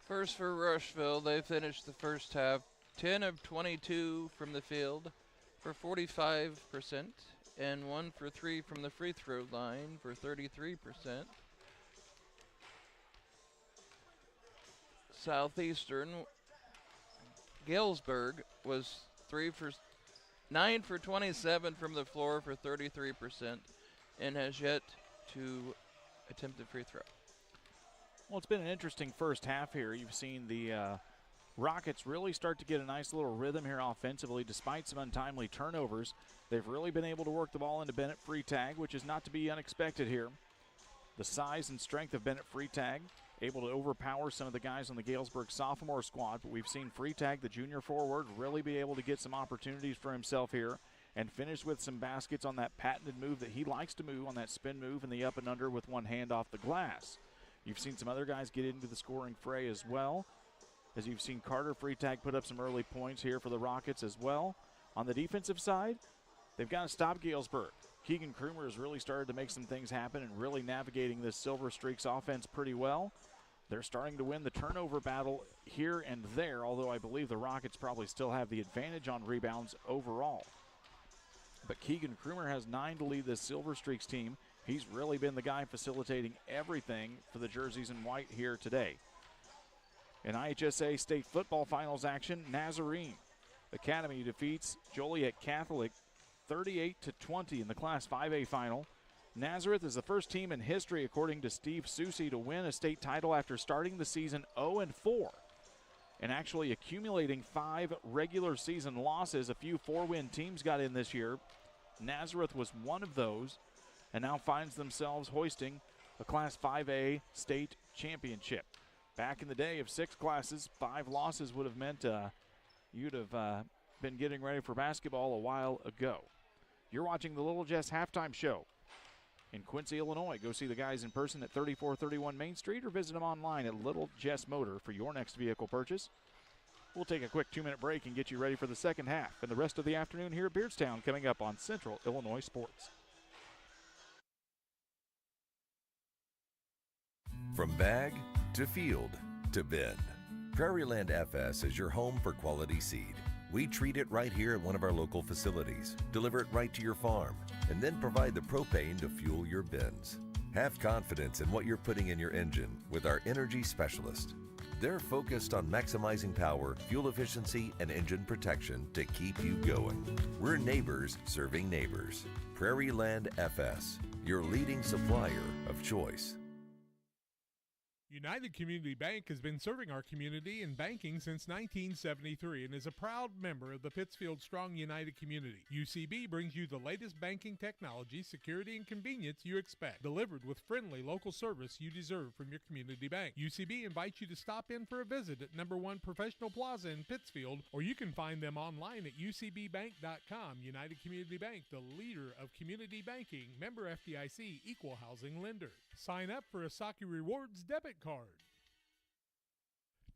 First for Rushville, they finished the first half 10 of 22 from the field for 45% and 1 for 3 from the free throw line for 33%. Southeastern Galesburg was 9 for 27 from the floor for 33% and has yet to attempt a free throw. Well, it's been an interesting first half here. You've seen the Rockets really start to get a nice little rhythm here offensively. Despite some untimely turnovers, they've really been able to work the ball into Bennett Freitag, which is not to be unexpected here. The size and strength of Bennett Freitag, able to overpower some of the guys on the Galesburg sophomore squad, but we've seen Freitag, the junior forward, really be able to get some opportunities for himself here and finish with some baskets on that patented move that he likes to move, on that spin move and the up and under with one hand off the glass. You've seen some other guys get into the scoring fray as well, as you've seen Carter Freitag put up some early points here for the Rockets as well. On the defensive side, they've got to stop Galesburg. Keegan Krumer has really started to make some things happen and really navigating this Silver Streaks offense pretty well. They're starting to win the turnover battle here and there, although I believe the Rockets probably still have the advantage on rebounds overall. But Keegan Krumer has 9 to lead this Silver Streaks team He's really been the guy facilitating everything for the jerseys in white here today. In IHSA State Football Finals action, Nazarene Academy defeats Joliet Catholic 38-20 in the Class 5A final. Nazareth is the first team in history, according to Steve Susi, to win a state title after starting the season 0-4 and actually accumulating 5 regular season losses. A few 4-win teams got in this year. Nazareth was one of those and now finds themselves hoisting a Class 5A state championship. Back in the day of 6 classes, 5 losses would have meant you'd have been getting ready for basketball a while ago. You're watching the Little Jess Halftime Show in Quincy, Illinois. Go see the guys in person at 3431 Main Street or visit them online at Little Jess Motor for your next vehicle purchase. We'll take a quick 2-minute break and get you ready for the second half and the rest of the afternoon here at Beardstown coming up on Central Illinois Sports. From bag to field to bin, Prairieland FS is your home for quality seed. We treat it right here at one of our local facilities, deliver it right to your farm, and then provide the propane to fuel your bins. Have confidence in what you're putting in your engine with our energy specialist. They're focused on maximizing power, fuel efficiency, and engine protection to keep you going. We're neighbors serving neighbors. Prairieland FS, your leading supplier of choice. United Community Bank has been serving our community in banking since 1973 and is a proud member of the Pittsfield Strong United community. UCB brings you the latest banking technology, security, and convenience you expect, delivered with friendly local service you deserve from your community bank. UCB invites you to stop in for a visit at No. 1 Professional Plaza in Pittsfield, or you can find them online at ucbbank.com. United Community Bank, the leader of community banking, member FDIC, equal housing lender. Sign up for a Saki Rewards debit card.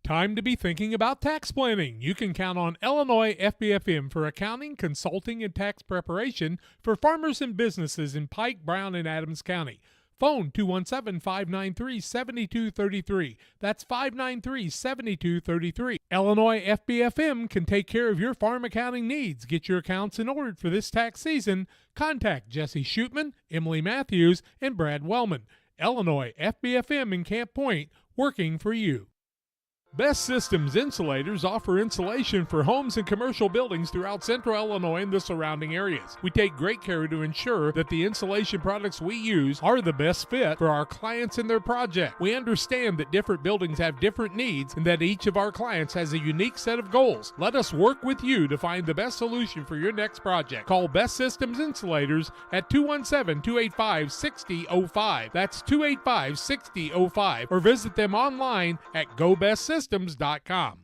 Time to be thinking about tax planning. You can count on Illinois FBFM for accounting, consulting, and tax preparation for farmers and businesses in Pike, Brown, and Adams County. Phone 217-593-7233. That's 593-7233. Illinois FBFM can take care of your farm accounting needs. Get your accounts in order for this tax season. Contact Jesse Shootman, Emily Matthews, and Brad Wellman. Illinois FBFM in Camp Point, working for you. Best Systems Insulators offer insulation for homes and commercial buildings throughout central Illinois and the surrounding areas. We take great care to ensure that the insulation products we use are the best fit for our clients and their project. We understand that different buildings have different needs and that each of our clients has a unique set of goals. Let us work with you to find the best solution for your next project. Call Best Systems Insulators at 217-285-6005. That's 285-6005, or visit them online at GoBestSystems.com. GSI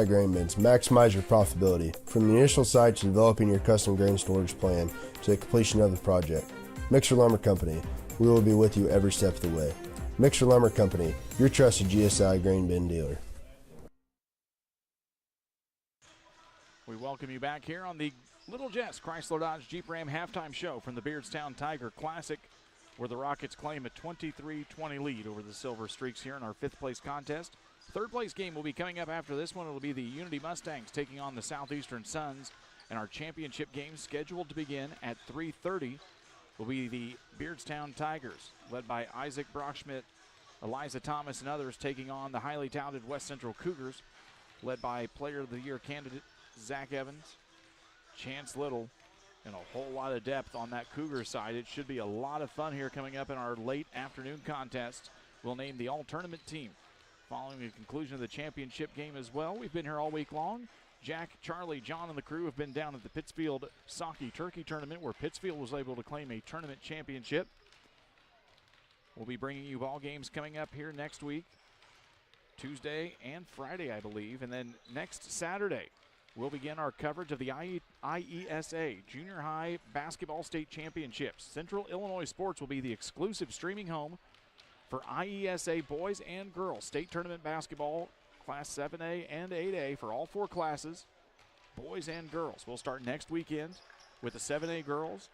Grain Bins. Maximize your profitability. From the initial site to developing your custom grain storage plan to the completion of the project. Mixer Lumber Company. We will be with you every step of the way. Mixer Lumber Company, your trusted GSI Grain Bin dealer. We welcome you back here on the Little Jess Chrysler Dodge Jeep Ram halftime show from the Beardstown Tiger Classic, where the Rockets claim a 23-20 lead over the Silver Streaks here in our 5th place contest. 3rd place game will be coming up after this one. It'll be the Unity Mustangs taking on the Southeastern Suns, and our championship game scheduled to begin at 3:30 will be the Beardstown Tigers, led by Isaac Brockschmidt, Eliza Thomas, and others, taking on the highly talented West Central Cougars, led by Player of the Year candidate Zach Evans, Chance Little, and a whole lot of depth on that Cougar side. It should be a lot of fun here coming up in our late afternoon contest. We'll name the all-tournament team following the conclusion of the championship game as well. We've been here all week long. Jack, Charlie, John, and the crew have been down at the Pittsfield Saki Turkey Tournament, where Pittsfield was able to claim a tournament championship. We'll be bringing you ball games coming up here next week, Tuesday and Friday, I believe. And then next Saturday, we'll begin our coverage of the IESA Junior High Basketball State Championships. Central Illinois Sports will be the exclusive streaming home for IESA boys and girls state tournament basketball, Class 7A and 8A for all 4 classes, boys and girls. We'll start next weekend with the 7A girls.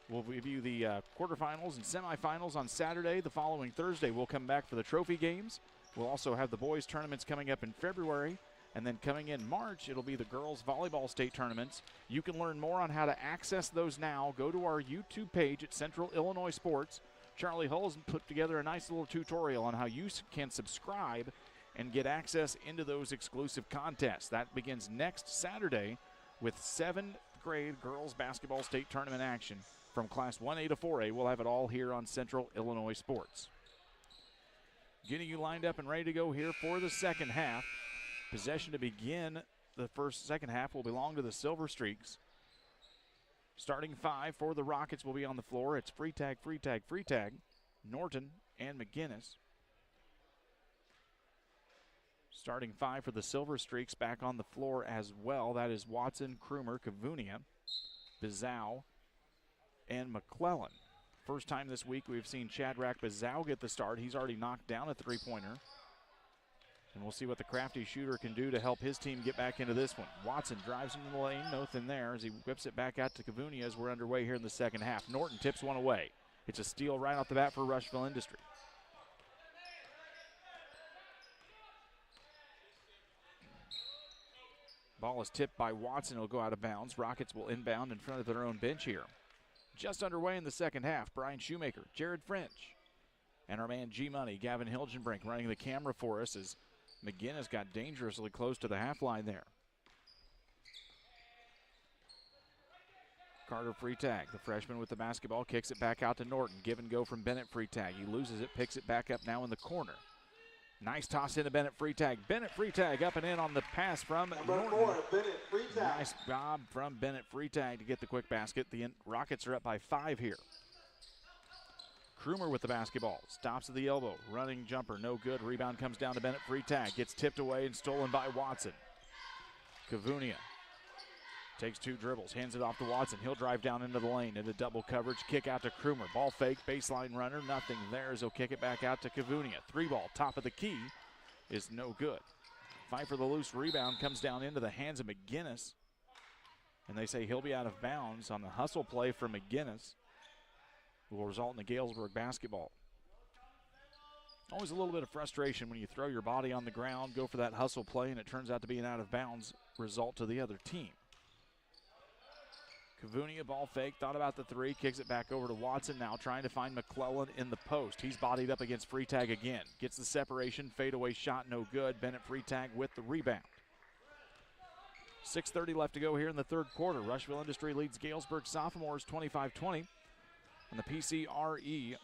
We'll review the quarterfinals and semifinals on Saturday. The following Thursday, we'll come back for the trophy games. We'll also have the boys tournaments coming up in February. And then coming in March, it'll be the girls volleyball state tournaments. You can learn more on how to access those now. Go to our YouTube page at Central Illinois Sports. Charlie Hull's put together a nice little tutorial on how you can subscribe and get access into those exclusive contests. That begins next Saturday with 7th grade girls basketball state tournament action from Class 1A to 4A. We'll have it all here on Central Illinois Sports. Getting you lined up and ready to go here for the second half. Possession to begin the second half will belong to the Silver Streaks. Starting 5 for the Rockets will be on the floor. It's Freitag, Norton, and McGinnis. Starting 5 for the Silver Streaks back on the floor as well. That is Watson, Krumer, Kavunia, Bizau, and McClellan. First time this week we've seen Shadrach Bizau get the start. He's already knocked down a three-pointer. And we'll see what the crafty shooter can do to help his team get back into this one. Watson drives into the lane, nothing there as he whips it back out to Kavunia as we're underway here in the second half. Norton tips one away. It's a steal right off the bat for Rushville Industry. Ball is tipped by Watson. It'll go out of bounds. Rockets will inbound in front of their own bench here. Just underway in the second half. Brian Shoemaker, Jared French, and our man G-Money, Gavin Hilgenbrink, running the camera for us as McGinnis got dangerously close to the half line there. Carter Freitag, the freshman with the basketball, kicks it back out to Norton. Give and go from Bennett Freitag. He loses it, picks it back up now in the corner. Nice toss into Bennett Freitag. Bennett Freitag up and in on the pass from Norton. 4, Bennett Freitag. Nice job from Bennett Freitag to get the quick basket. The Rockets are up by 5 here. Krumer with the basketball. Stops at the elbow. Running jumper, no good. Rebound comes down to Bennett Freitag. Gets tipped away and stolen by Watson. Kavunia takes 2 dribbles. Hands it off to Watson. He'll drive down into the lane. Into double coverage. Kick out to Krumer. Ball fake. Baseline runner. Nothing there as he'll kick it back out to Kavunia. 3-ball. Top of the key is no good. Fight for the loose rebound. Comes down into the hands of McGinnis. And they say he'll be out of bounds on the hustle play from McGinnis. Will result in the Galesburg basketball. Always a little bit of frustration when you throw your body on the ground, go for that hustle play, and it turns out to be an out-of-bounds result to the other team. Kavunia, ball fake, thought about the 3, kicks it back over to Watson now, trying to find McClellan in the post. He's bodied up against Freitag again. Gets the separation, fadeaway shot, no good. Bennett Freitag with the rebound. 6:30 left to go here in the third quarter. Rushville Industry leads Galesburg sophomores 25-20. And the PCRE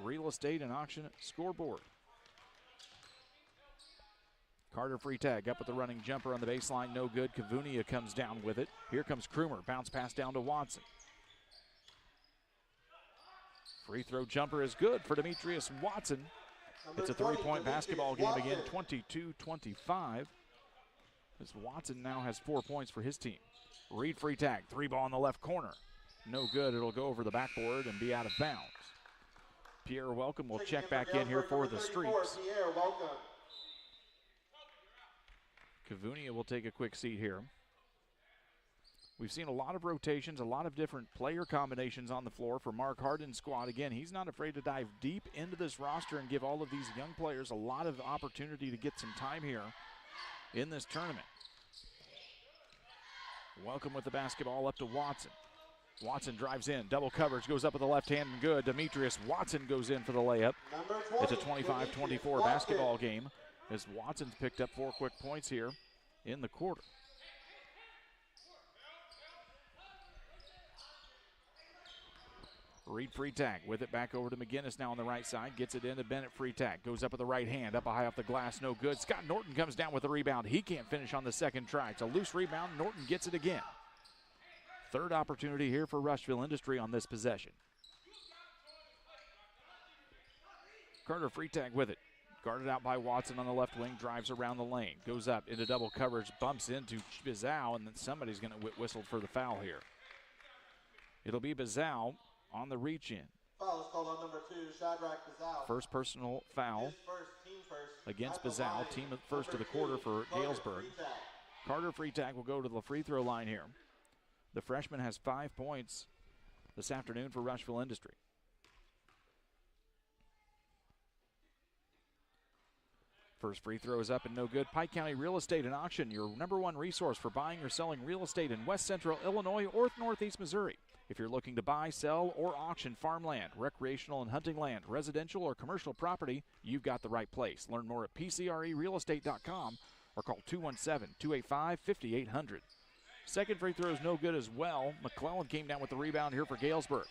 Real Estate and Auction scoreboard. Carter Freitag up with the running jumper on the baseline, no good. Kavunia comes down with it. Here comes Krumer, bounce pass down to Watson. Free throw jumper is good for Demetrius Watson. It's a 3-point basketball game again, 22-25. As Watson now has 4 points for his team. Reed Freitag, 3-ball in the left corner. No good. It'll go over the backboard and be out of bounds. Pierre Welcome will check back in here for the Streaks. Kavunia will take a quick seat here. We've seen a lot of rotations, a lot of different player combinations on the floor for Mark Hardin's squad. Again, he's not afraid to dive deep into this roster and give all of these young players a lot of opportunity to get some time here in this tournament. Welcome with the basketball up to Watson. Watson drives in, double coverage, goes up with the left hand and good. Demetrius Watson goes in for the layup. It's a 25-24 basketball game as Watson's picked up 4 quick points here in the quarter. Reed Freitag with it back over to McGinnis now on the right side. Gets it into Bennett Freitag. Goes up with the right hand. Up high off the glass. No good. Scott Norton comes down with the rebound. He can't finish on the second try. It's a loose rebound. Norton gets it again. Third opportunity here for Rushville Industry on this possession. Carter Freitag with it. Guarded out by Watson on the left wing. Drives around the lane. Goes up into double coverage. Bumps into Bizau. And then somebody's going to whistle for the foul here. It'll be Bizau on the reach-in. Foul is called on number 2, Shadrach Bizau. First personal foul team first against Bizau, team first of the quarter for Galesburg. Carter Freitag will go to the free throw line here. The freshman has 5 points this afternoon for Rushville Industry. First free throw is up and no good. Pike County Real Estate and Auction, your #1 resource for buying or selling real estate in West Central Illinois or Northeast Missouri. If you're looking to buy, sell, or auction farmland, recreational and hunting land, residential or commercial property, you've got the right place. Learn more at pcrerealestate.com or call 217-285-5800. Second free throw is no good as well. McClellan came down with the rebound here for Galesburg.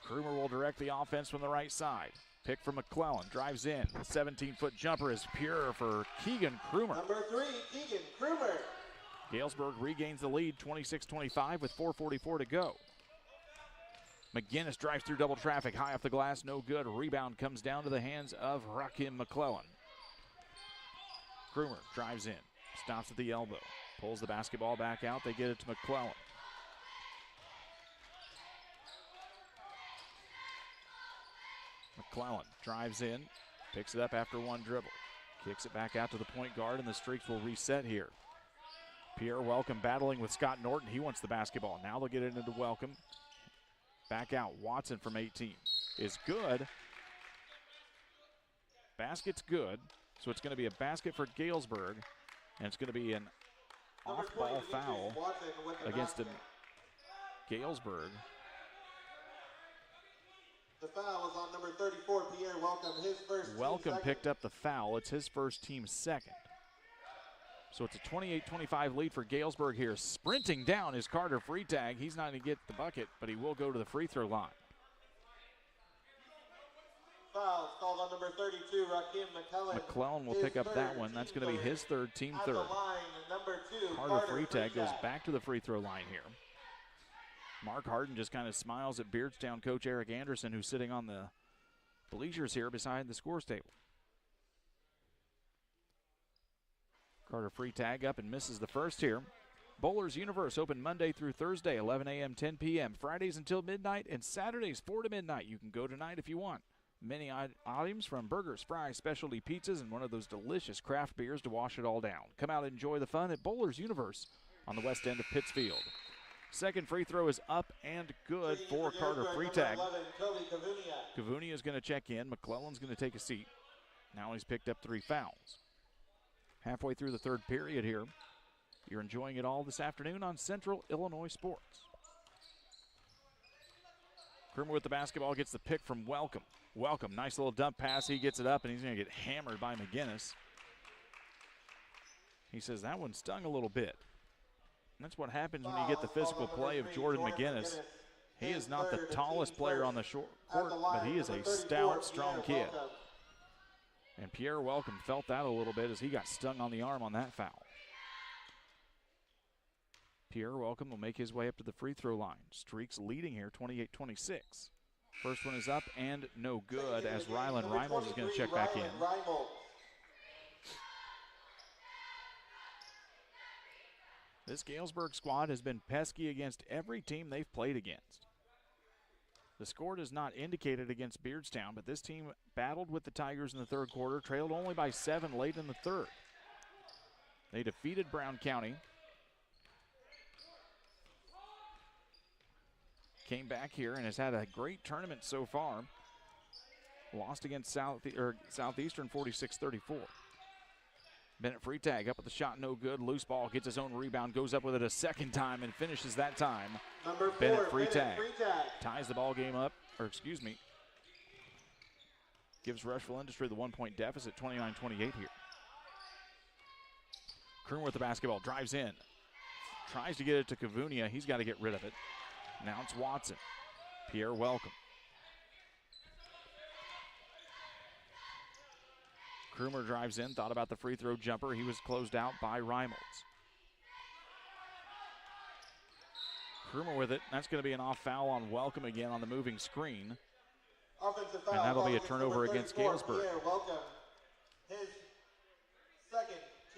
Krumer will direct the offense from the right side. Pick from McClellan, drives in. The 17-foot jumper is pure for Keegan Krumer. Number 3, Keegan Krumer. Galesburg regains the lead, 26-25 with 4:44 to go. McGinnis drives through double traffic, high off the glass, no good. Rebound comes down to the hands of Rakim McClellan. Krumer drives in, stops at the elbow, pulls the basketball back out. They get it to McClellan. McClellan drives in, picks it up after one dribble, kicks it back out to the point guard, and the streaks will reset here. Pierre Welcome battling with Scott Norton. He wants the basketball. Now they'll get it into Welcome. Back out. Watson from 18 is good. Basket's good. So it's going to be a basket for Galesburg, and it's going to be an off-ball foul against Galesburg. The foul is on number 34, Pierre Welcome, his first. Welcome picked up the foul. It's his first, team second. So it's a 28-25 lead for Galesburg here. Sprinting down is Carter Freitag. He's not going to get the bucket, but he will go to the free throw line. Foul called on number 32, Rakim McClellan. McClellan will pick up that one. That's going to be his third, team third. Line, number 2, Carter Freitag goes back to the free throw line here. Mark Harden just kind of smiles at Beardstown coach Eric Anderson, who's sitting on the bleachers here beside the scores table. Carter Freitag up and misses the first here. Bowlers Universe open Monday through Thursday, 11 a.m., 10 p.m. Fridays until midnight, and Saturdays 4 to midnight. You can go tonight if you want. Many items from burgers, fries, specialty pizzas, and one of those delicious craft beers to wash it all down. Come out and enjoy the fun at Bowlers Universe on the west end of Pittsfield. Second free throw is up and good for Carter Freitag. Kavunia is going to check in. McClellan's going to take a seat. Now he's picked up 3 fouls. Halfway through the third period here. You're enjoying it all this afternoon on Central Illinois Sports. Krumer with the basketball gets the pick from Welcome. Welcome, nice little dump pass. He gets it up, and he's going to get hammered by McGinnis. He says that one stung a little bit. And that's what happens when you get the physical play of Jordan McGinnis. He is not the tallest player on the short court, but he is a stout, strong kid. And Pierre Welcome felt that a little bit as he got stung on the arm on that foul. Pierre Welcome will make his way up to the free throw line. Streaks leading here, 28-26. First one is up and no good as Rylan Reimels is going to check back in. This Galesburg squad has been pesky against every team they've played against. The score does not indicate it against Beardstown, but this team battled with the Tigers in the third quarter, trailed only by 7 late in the third. They defeated Brown County. Came back here and has had a great tournament so far. Lost against Southeastern 46-34. Bennett Freitag up with the shot, no good. Loose ball, gets his own rebound, goes up with it a second time and finishes that time. Number 4, Bennett Freitag ties the ball game up, gives Rushville Industry the 1-point deficit, 29-28 here. Krumer with the basketball, drives in. Tries to get it to Kavunia. He's got to get rid of it. Now it's Watson. Pierre Welcome. Krumer drives in, thought about the free throw jumper. He was closed out by Reimels. Krumer with it. That's going to be an off foul on Welcome again on the moving screen. Offensive foul, and that'll be a turnover against Galesburg. Welcome. His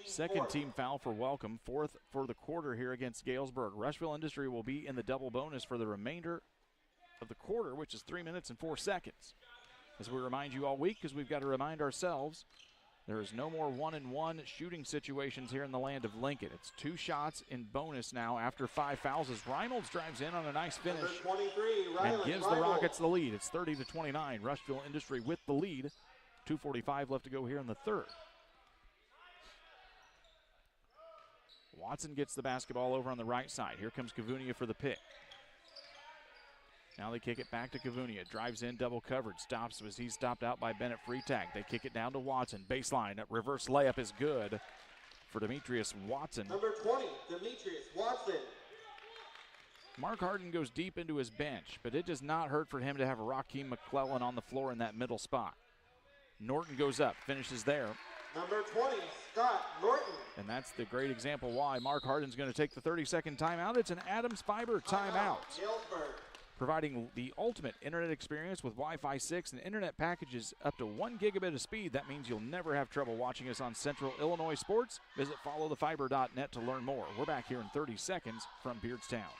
second team foul for Welcome. Fourth for the quarter here against Galesburg. Rushville Industry will be in the double bonus for the remainder of the quarter, which is 3 minutes and 4 seconds. As we remind you all week, because we've got to remind ourselves, there is no more 1-and-1 shooting situations here in the land of Lincoln. It's 2 shots in bonus now after 5 fouls as Reimels drives in on a nice finish and gives the Rockets the lead. It's 30-29. Rushville Industry with the lead, 2:45 left to go here in the third. Watson gets the basketball over on the right side. Here comes Kavunia for the pick. Now they kick it back to Kavunia. Drives in, double covered. Stops as he's stopped out by Bennett Freitag. They kick it down to Watson. Baseline. Reverse layup is good for Demetrius Watson. Number 20, Demetrius Watson. Mark Harden goes deep into his bench, but it does not hurt for him to have Rakeem McClellan on the floor in that middle spot. Norton goes up, finishes there. Number 20, Scott Norton. And that's the great example why Mark Harden's going to take the 30-second timeout. It's an Adams Fiber timeout. Galesburg. Providing the ultimate internet experience with Wi-Fi 6 and internet packages up to 1 gigabit of speed. That means you'll never have trouble watching us on Central Illinois Sports. Visit followthefiber.net to learn more. We're back here in 30 seconds from Beardstown.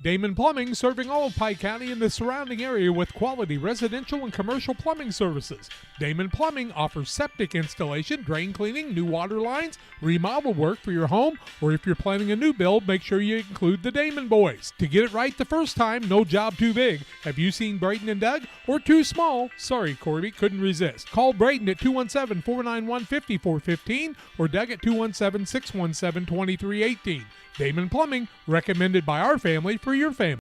Damon Plumbing, serving all of Pike County and the surrounding area with quality residential and commercial plumbing services. Damon Plumbing offers septic installation, drain cleaning, new water lines, remodel work for your home, or if you're planning a new build, make sure you include the Damon boys. To get it right the first time, no job too big. Have you seen Brayton and Doug? Or too small? Sorry, Corby, couldn't resist. Call Brayton at 217-491-5415 or Doug at 217-617-2318. Damon Plumbing, recommended by our family for your family.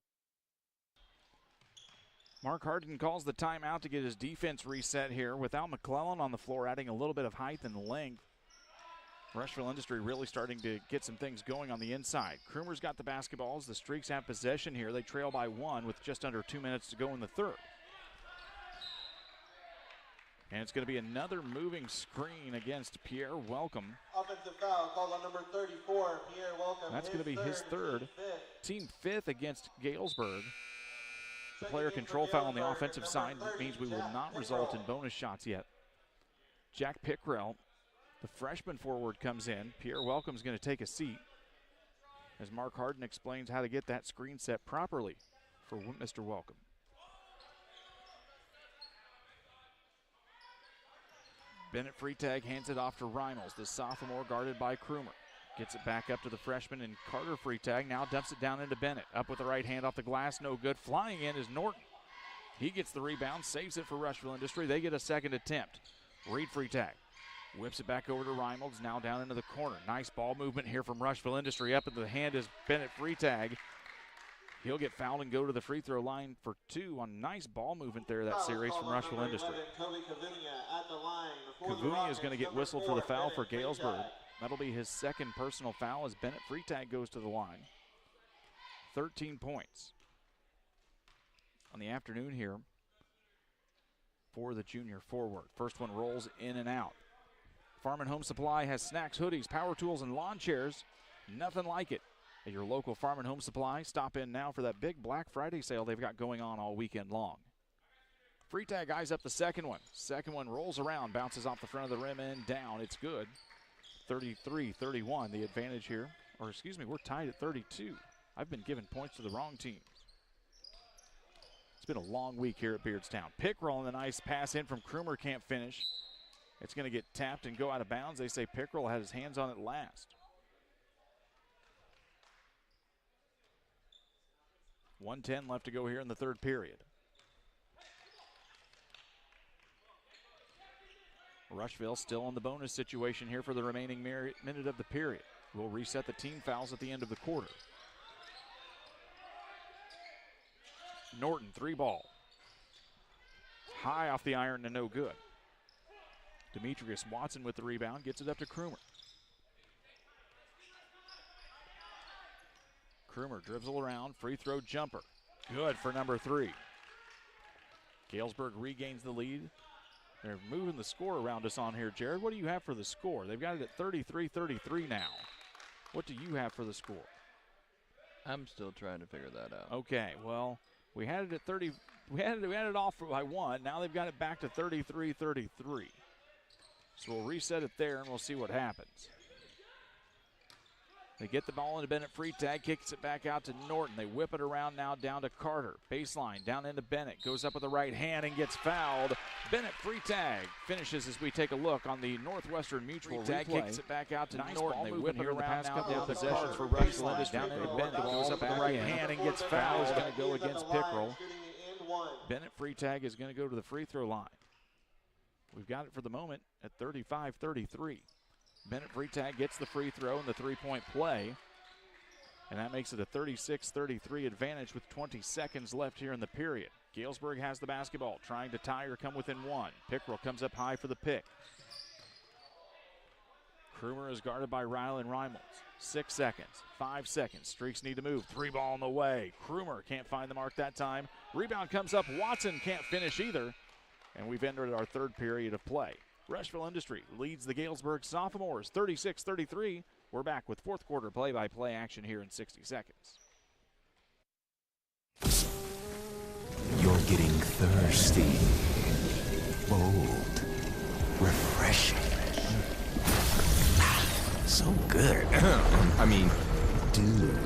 Mark Harden calls the timeout to get his defense reset here without McClellan on the floor, adding a little bit of height and length. Rushville Industry really starting to get some things going on the inside. Krumer's got the basketballs. The Streaks have possession here. They trail by 1 with just under 2 minutes to go in the third. And it's going to be another moving screen against Pierre Welcome. Offensive foul called on number 34, Pierre Welcome. That's going to be his third. Team fifth against Galesburg. The player control foul on the offensive side means we will not result in bonus shots yet. Jack Pickrell, the freshman forward, comes in. Pierre Welcome's going to take a seat as Mark Harden explains how to get that screen set properly for Mr. Welcome. Bennett Freitag hands it off to Reimels, the sophomore guarded by Krumer. Gets it back up to the freshman and Carter Freitag now dumps it down into Bennett. Up with the right hand off the glass, no good. Flying in is Norton. He gets the rebound, saves it for Rushville Industry. They get a second attempt. Reed Freitag whips it back over to Reimels, now down into the corner. Nice ball movement here from Rushville Industry. Up at the hand is Bennett Freitag. He'll get fouled and go to the free throw line for 2 on nice ball movement there that series from Rushville Industry. Kavunia is going to get whistled for the foul for Galesburg. That'll be his second personal foul as Bennett Freitag goes to the line. 13 points on the afternoon here for the junior forward. First one rolls in and out. Farm and Home Supply has snacks, hoodies, power tools, and lawn chairs. Nothing like it at your local Farm and Home Supply. Stop in now for that big Black Friday sale they've got going on all weekend long. Freitag eyes up the second one. Second one rolls around, bounces off the front of the rim and down. It's good. 33-31, the advantage here. Or excuse me, we're tied at 32. I've been giving points to the wrong team. It's been a long week here at Beardstown. Pickrell and a nice pass in from Krumer, can't finish. It's going to get tapped and go out of bounds. They say Pickrell had his hands on it last. 1:10 left to go here in the third period. Rushville still in the bonus situation here for the remaining minute of the period. We'll reset the team fouls at the end of the quarter. Norton, 3-ball. High off the iron and no good. Demetrius Watson with the rebound, gets it up to Krumer. Krumer dribbles around, free throw jumper. Good for number 3. Galesburg regains the lead. They're moving the score around us on here, Jared. What do you have for the score? They've got it at 33-33 now. What do you have for the score? I'm still trying to figure that out. Okay, well, we had it at 30. We had it off by 1. Now they've got it back to 33-33. So we'll reset it there and we'll see what happens. They get the ball into Bennett Freitag, kicks it back out to Norton. They whip it around now down to Carter. Baseline down into Bennett. Goes up with the right hand and gets fouled. Bennett Freitag finishes as we take a look on the Northwestern Mutual replay. Kicks it back out to Norton. They whip it around now down possessions for Rushville. Down into Bennett. Goes up with the right hand and gets fouled. Is going to go against Pickrell. Bennett Freitag is going to go to the free throw line. we've got it for the moment at 35-33. Bennett Freitag gets the free throw and the three-point play. And that makes it a 36-33 advantage with 20 seconds left here in the period. Galesburg has the basketball, trying to tie or come within one. Pickrell comes up high for the pick. Krumer is guarded by Rylan Reimels. 6 seconds, 5 seconds. Streaks need to move. Three ball in the way. Krumer can't find the mark that time. Rebound comes up. Watson can't finish either. And we've entered our third period of play. Rushville Industry leads the Galesburg Sophomores 36-33. We're back with fourth quarter play-by-play action here in 60 seconds. You're getting thirsty. Bold. Refreshing. So good. I mean, dude.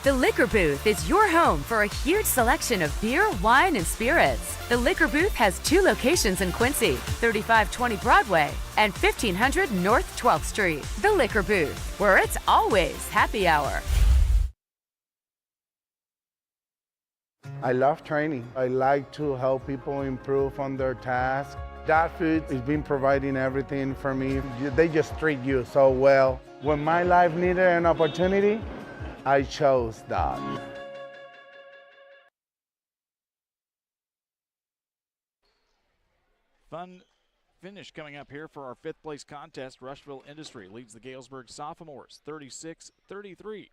The Liquor Booth is your home for a huge selection of beer, wine, and spirits. The Liquor Booth has 2 locations in Quincy, 3520 Broadway and 1500 North 12th Street. The Liquor Booth, where it's always happy hour. I love training. I like to help people improve on their tasks. That food has been providing everything for me. They just treat you so well. When my life needed an opportunity, I chose that. Fun finish coming up here for our fifth place contest. Rushville Industry leads the Galesburg Sophomores 36-33.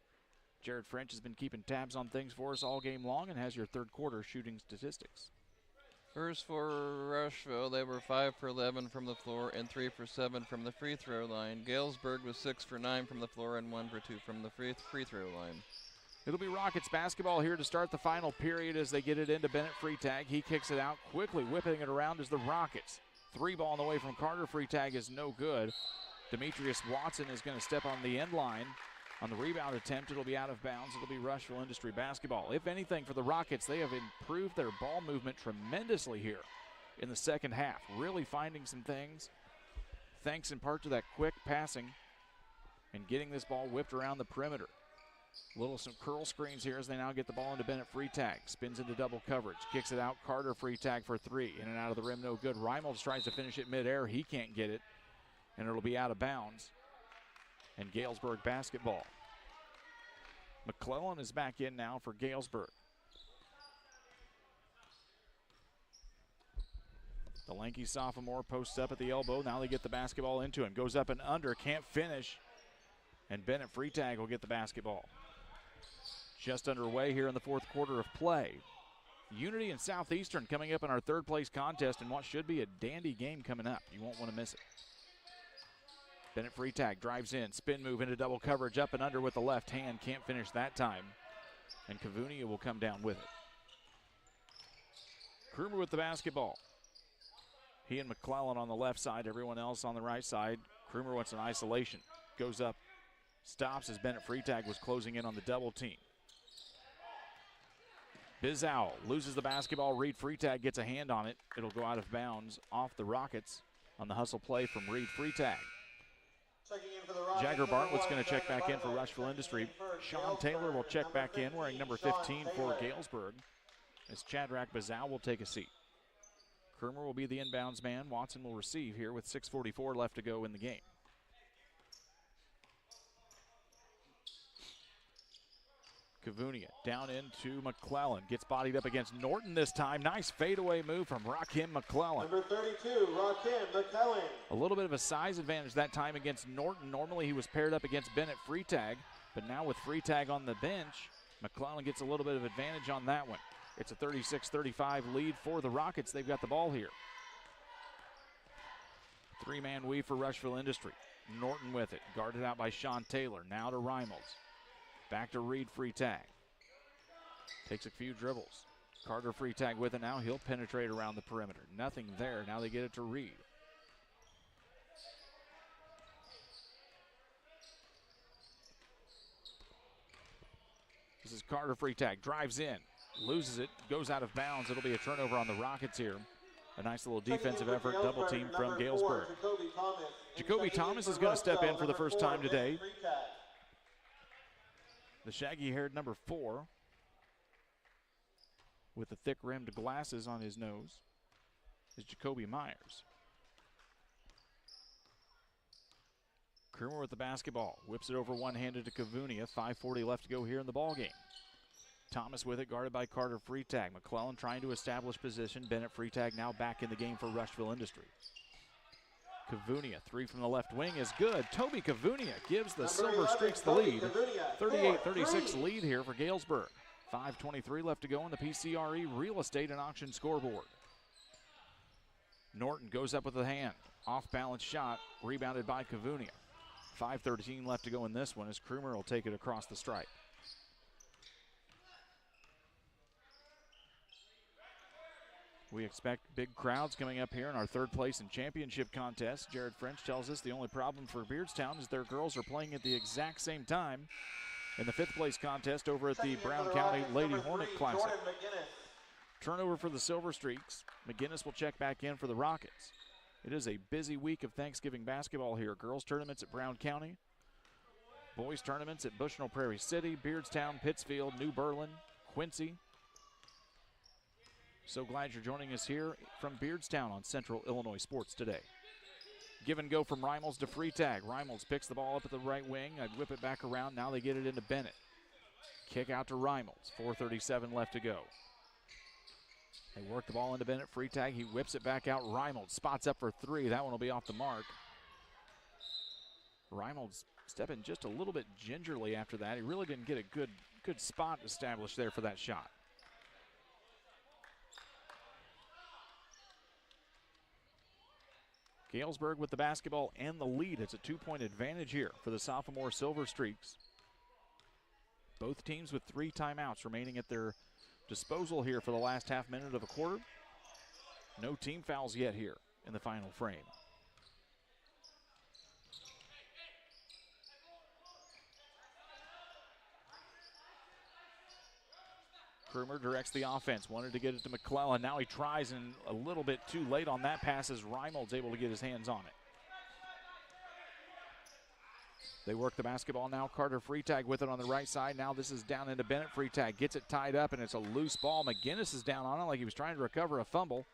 Jared French has been keeping tabs on things for us all game long and has your third quarter shooting statistics. First for Rushville, they were 5 for 11 from the floor and 3 for 7 from the free throw line. Galesburg was 6 for 9 from the floor and 1 for 2 from the free throw line. It'll be Rockets basketball here to start the final period as they get it into Bennett Freitag. He kicks it out quickly, whipping it around as the Rockets. Three ball on the way from Carter. Freitag is no good. Demetrius Watson is going to step on the end line. On the rebound attempt, it'll be out of bounds. It'll be Rushville Industry basketball. If anything, for the Rockets, they have improved their ball movement tremendously here in the second half, really finding some things, thanks in part to that quick passing and getting this ball whipped around the perimeter. Some curl screens here as they now get the ball into Bennett Freitag. Spins into double coverage, kicks it out. Carter Freitag for three. In and out of the rim, no good. Reimels tries to finish it midair. He can't get it, and it'll be out of bounds. And Galesburg basketball. McClellan is back in now for Galesburg. The lanky sophomore posts up at the elbow. Now they get the basketball into him. Goes up and under, can't finish. And Bennett Freitag will get the basketball. Just underway here in the fourth quarter of play. Unity and Southeastern coming up in our third place contest in what should be a dandy game coming up. You won't want to miss it. Bennett Freitag drives in, spin move into double coverage, up and under with the left hand. Can't finish that time. And Kavunia will come down with it. Krumer with the basketball. He and McClellan on the left side, everyone else on the right side. Krumer wants an isolation. Goes up, stops as Bennett Freitag was closing in on the double team. Bizow loses the basketball. Reed Freitag gets a hand on it. It'll go out of bounds off the Rockets on the hustle play from Reed Freitag. Jagger Bartlett's going to check back in for Rushville Industry. Sean Taylor will check back in wearing number 15 for Galesburg as Chadrack Bizow will take a seat. Krumer will be the inbounds man. Watson will receive here with 6:44 left to go in the game. Kavunia down into McClellan. Gets bodied up against Norton this time. Nice fadeaway move from Rakim McClellan. Number 32, Rakim McClellan. A little bit of a size advantage that time against Norton. Normally he was paired up against Bennett Freitag, but now with Freitag on the bench, McClellan gets a little bit of advantage on that one. It's a 36-35 lead for the Rockets. They've got the ball here. Three-man weave for Rushville Industry. Norton with it. Guarded out by Sean Taylor. Now to Reimels. Back to Reed Freitag. Takes a few dribbles. Carter Freitag with it now. He'll penetrate around the perimeter. Nothing there. Now they get it to Reed. This is Carter Freitag. Drives in. Loses it. Goes out of bounds. It'll be a turnover on the Rockets here. A nice little defensive effort. Double team from Galesburg. Jacoby Thomas is going to step in for the first time today. The shaggy-haired number 4 with the thick-rimmed glasses on his nose is Jacoby Myers. Krumer with the basketball. Whips it over one-handed to Kavunia. 5:40 left to go here in the ballgame. Thomas with it, guarded by Carter Freitag. McClellan trying to establish position. Bennett Freitag now back in the game for Rushville Industry. Kavunia, 3 from the left wing is good. Toby Kavunia gives the Silver Streaks the lead. 38-36 lead here for Galesburg. 5:23 left to go on the PCRE Real Estate and Auction scoreboard. Norton goes up with the hand. Off-balance shot, rebounded by Kavunia. 5:13 left to go in this one as Krumer will take it across the stripe. We expect big crowds coming up here in our third place and championship contest. Jared French tells us the only problem for Beardstown is their girls are playing at the exact same time in the 5th place contest over at the Brown County Lady Hornet Classic. Turnover for the Silver Streaks. McGinnis will check back in for the Rockets. It is a busy week of Thanksgiving basketball here. Girls tournaments at Brown County. Boys tournaments at Bushnell Prairie City, Beardstown, Pittsfield, New Berlin, Quincy. So glad you're joining us here from Beardstown on Central Illinois Sports today. Give and go from Reimels to Freitag. Reimels picks the ball up at the right wing. I'd whip it back around. Now they get it into Bennett. Kick out to Reimels. 4:37 left to go. They work the ball into Bennett. Freitag, he whips it back out. Reimels spots up for 3. That one will be off the mark. Reimels stepping just a little bit gingerly after that. He really didn't get a good spot established there for that shot. Galesburg with the basketball and the lead. It's a 2-point advantage here for the sophomore Silver Streaks. Both teams with 3 timeouts remaining at their disposal here for the last half minute of a quarter. No team fouls yet here in the final frame. Krumer directs the offense, wanted to get it to McClellan. Now he tries, and a little bit too late on that pass as Reimels able to get his hands on it. They work the basketball now. Carter Freitag with it on the right side. Now this is down into Bennett. Freitag gets it tied up, and it's a loose ball. McGinnis is down on it like he was trying to recover a fumble.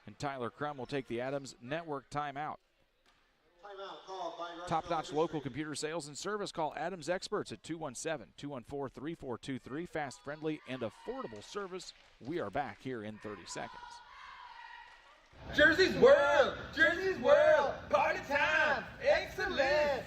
And Tyler Crum will take the Adams Network timeout. Top-notch local computer sales and service. Call Adams Experts at 217-214-3423. Fast, friendly, and affordable service. We are back here in 30 seconds. Jersey's World! Jersey's World! Party time! Excellent!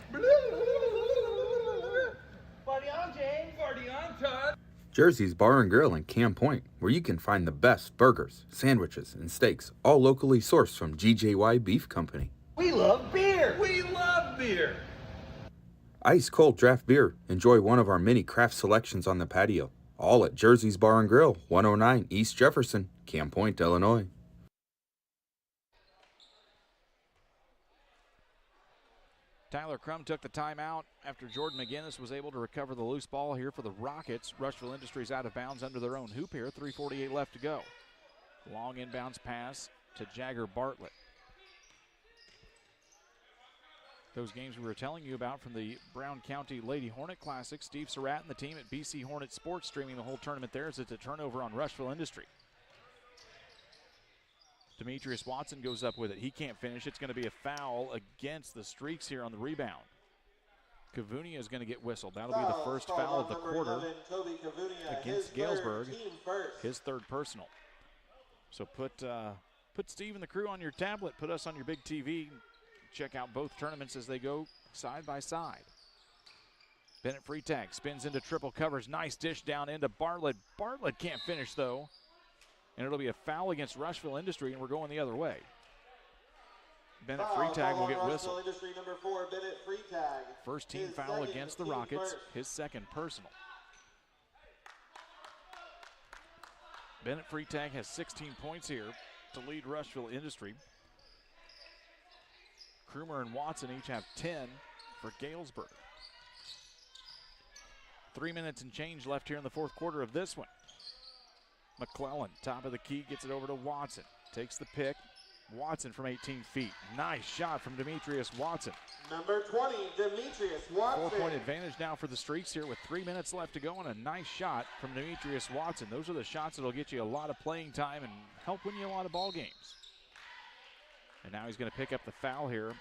Party on, James! Party on, Todd! Jersey's Bar and Grill in Camp Point, where you can find the best burgers, sandwiches, and steaks, all locally sourced from GJY Beef Company. We love beer! We love beer! Ice cold draft beer. Enjoy one of our many craft selections on the patio. All at Jersey's Bar and Grill, 109 East Jefferson, Camp Point, Illinois. Tyler Crum took the timeout after Jordan McGinnis was able to recover the loose ball here for the Rockets. Rushville Industries out of bounds under their own hoop here. 3:48 left to go. Long inbounds pass to Jagger Bartlett. Those games we were telling you about from the Brown County Lady Hornet Classic. Steve Surratt and the team at BC Hornet Sports streaming the whole tournament there as it's a turnover on Rushville Industry. Demetrius Watson goes up with it. He can't finish. It's going to be a foul against the Streaks here on the rebound. Kavunia is going to get whistled. That'll be the first foul of the quarter against Galesburg. His 3rd personal. So put Steve and the crew on your tablet. Put us on your big TV. Check out both tournaments as they go side by side. Bennett Freitag spins into triple covers. Nice dish down into Bartlett. Bartlett can't finish, though. And it'll be a foul against Rushville Industry, and we're going the other way. Bennett Freitag will get whistled. Industry number 4, Bennett Freitag. First team foul against the Rockets. His 2nd personal. Bennett Freitag has 16 points here to lead Rushville Industry. Krumer and Watson each have 10 for Galesburg. 3 minutes and change left here in the 4th quarter of this one. McClellan, top of the key, gets it over to Watson. Takes the pick, Watson from 18 feet. Nice shot from Demetrius Watson. Number 20, Demetrius Watson. 4-point advantage now for the Streaks here with 3 minutes left to go, and a nice shot from Demetrius Watson. Those are the shots that will get you a lot of playing time and help win you a lot of ball games. And now he's going to pick up the foul here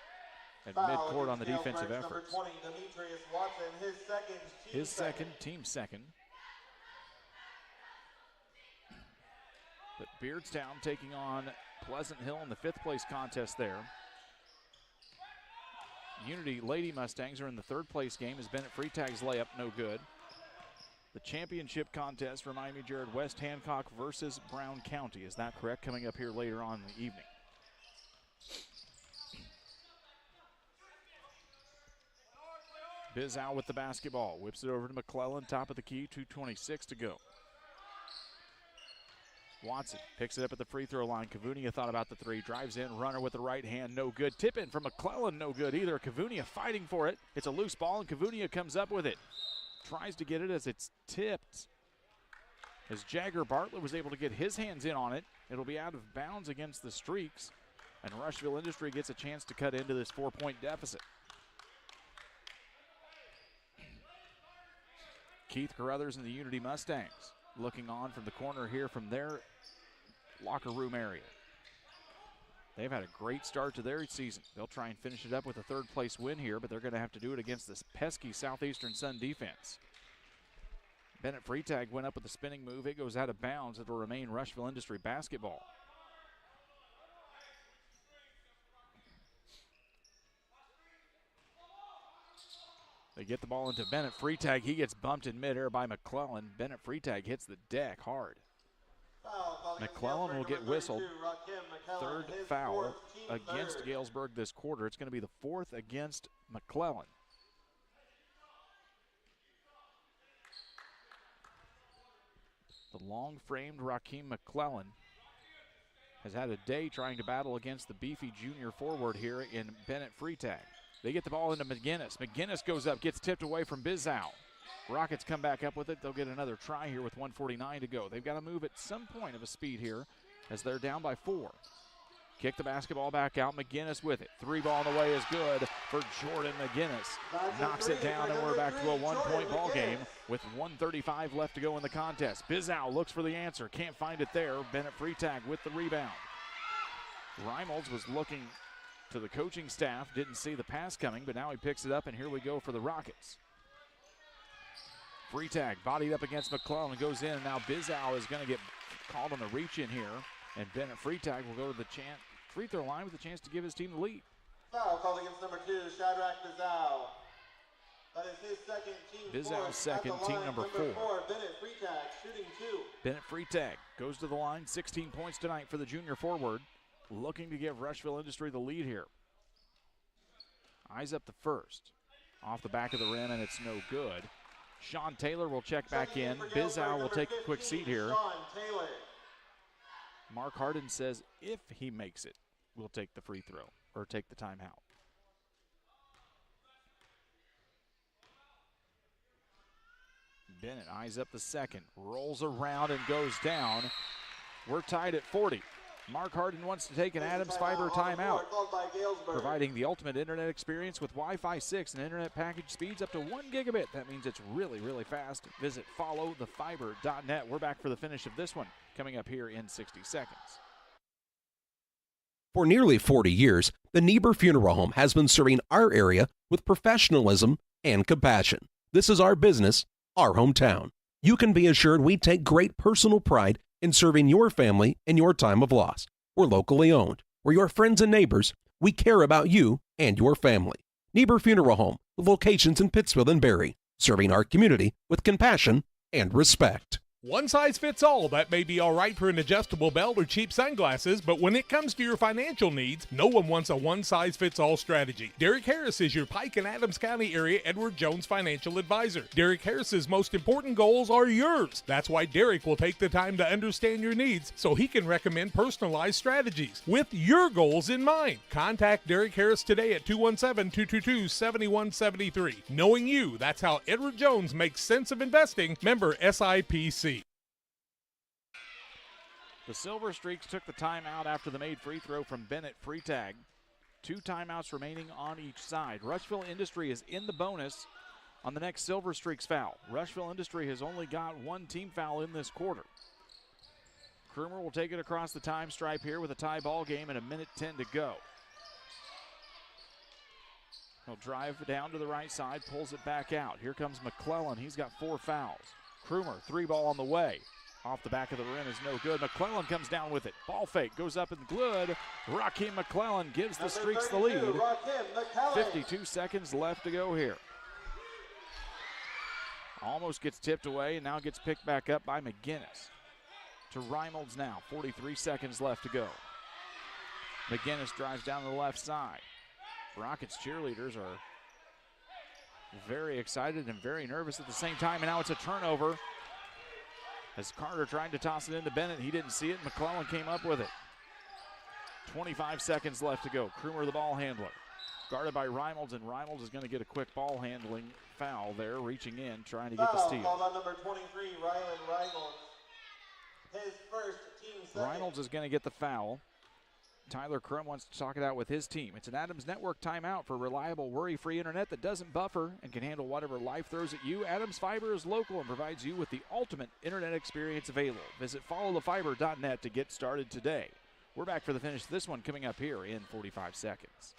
at midcourt on the defensive efforts. Number 20, Demetrius Watson, his second, team second. But Beardstown taking on Pleasant Hill in the 5th place contest there. Unity Lady Mustangs are in the 3rd place game as Bennett Freetag's layup no good. The championship contest, remind me, Jared, West Hancock versus Brown County. Is that correct? Coming up here later on in the evening. Bizow with the basketball. Whips it over to McClellan, top of the key, 2:26 to go. Watson picks it up at the free throw line. Kavunia thought about the three. Drives in, runner with the right hand, no good. Tip in from McClellan, no good either. Kavunia fighting for it. It's a loose ball, and Kavunia comes up with it. Tries to get it as it's tipped. As Jagger Bartlett was able to get his hands in on it, it'll be out of bounds against the Streaks, and Rushville Industry gets a chance to cut into this 4-point deficit. Keith Carruthers and the Unity Mustangs looking on from the corner here from their locker room area. They've had a great start to their season. They'll try and finish it up with a 3rd place win here, but they're going to have to do it against this pesky Southeastern Sun defense. Bennett Freetag went up with a spinning move. It goes out of bounds. It'll remain Rushville Industry basketball. They get the ball into Bennett Freetag. He gets bumped in midair by McClellan. Bennett Freetag hits the deck hard. McClellan will get whistled. 3rd foul against Galesburg this quarter. It's going to be the 4th against McClellan. The long-framed Rakeem McClellan has had a day trying to battle against the beefy junior forward here in Bennett Freetag. They get the ball into McGinnis. McGinnis goes up, gets tipped away from Bizow. Rockets come back up with it. They'll get another try here with 1:49 to go. They've got to move at some point of a speed here as they're down by 4. Kick the basketball back out. McGinnis with it. 3 ball in the way is good for Jordan McGinnis. Knocks it down, and we're back to a 1-point ball game with 1:35 left to go in the contest. Bizow looks for the answer. Can't find it there. Bennett Freetag with the rebound. Reimolds was looking to the coaching staff, didn't see the pass coming, but now he picks it up, and here we go for the Rockets. Freetag bodied up against McClellan and goes in, and now Bizow is going to get called on the reach in here, and Bennett Freetag will go to the free throw line with a chance to give his team the lead. Foul called against number 2, Shadrach Bizow. That is his second, team Bizow's second, team number 4. Bennett Freetag shooting 2. Bennett Freetag goes to the line, 16 points tonight for the junior forward. Looking to give Rushville Industry the lead here. Eyes up the first. Off the back of the rim, and it's no good. Sean Taylor will check back in. Bizow will take a quick seat here. Mark Harden says if he makes it, we'll take the free throw or take the timeout. Bennett eyes up the second, rolls around and goes down. We're tied at 40. Mark Harden wants to take an Adams Fiber timeout, providing the ultimate internet experience with Wi-Fi 6 and internet package speeds up to 1 gigabit. That means it's really, really fast. Visit followthefiber.net. We're back for the finish of this one, coming up here in 60 seconds. For nearly 40 years, the Niebuhr Funeral Home has been serving our area with professionalism and compassion. This is our business, our hometown. You can be assured we take great personal pride in serving your family in your time of loss. We're locally owned. We're your friends and neighbors. We care about you and your family. Niebuhr Funeral Home, with locations in Pittsfield and Barry, serving our community with compassion and respect. One size fits all. That may be all right for an adjustable belt or cheap sunglasses, but when it comes to your financial needs, no one wants a one-size-fits-all strategy. Derek Harris is your Pike and Adams County area Edward Jones financial advisor. Derek Harris's most important goals are yours. That's why Derek will take the time to understand your needs so he can recommend personalized strategies with your goals in mind. Contact Derek Harris today at 217-222-7173. Knowing you, that's how Edward Jones makes sense of investing. Member SIPC. The Silver Streaks took the timeout after the made free throw from Bennett Freitag. 2 timeouts remaining on each side. Rushville Industry is in the bonus on the next Silver Streaks foul. Rushville Industry has only got 1 team foul in this quarter. Krumer will take it across the time stripe here with a tie ball game and 1:10 to go. He'll drive down to the right side, pulls it back out. Here comes McClellan. He's got 4 fouls. Krumer, 3 ball on the way. Off the back of the rim is no good. McClellan comes down with it. Ball fake goes up and good. Raheem McClellan gives the Streaks the lead. 52 seconds left to go here. Almost gets tipped away and now gets picked back up by McGinnis. To Reimolds now. 43 seconds left to go. McGinnis drives down the left side. Rockets cheerleaders are very excited and very nervous at the same time, and now it's a turnover. As Carter tried to toss it into Bennett, he didn't see it. McClellan came up with it. 25 seconds left to go. Krumer, the ball handler. Guarded by Reimolds, and Reimolds is going to get a quick ball handling foul there, reaching in, trying to get the steal. Called on number 23, Rylan Reimolds. His first, team second. Reimolds is going to get the foul. Tyler Crum wants to talk it out with his team. It's an Adams Network timeout for reliable, worry-free internet that doesn't buffer and can handle whatever life throws at you. Adams Fiber is local and provides you with the ultimate internet experience available. Visit followthefiber.net to get started today. We're back for the finish of this one coming up here in 45 seconds.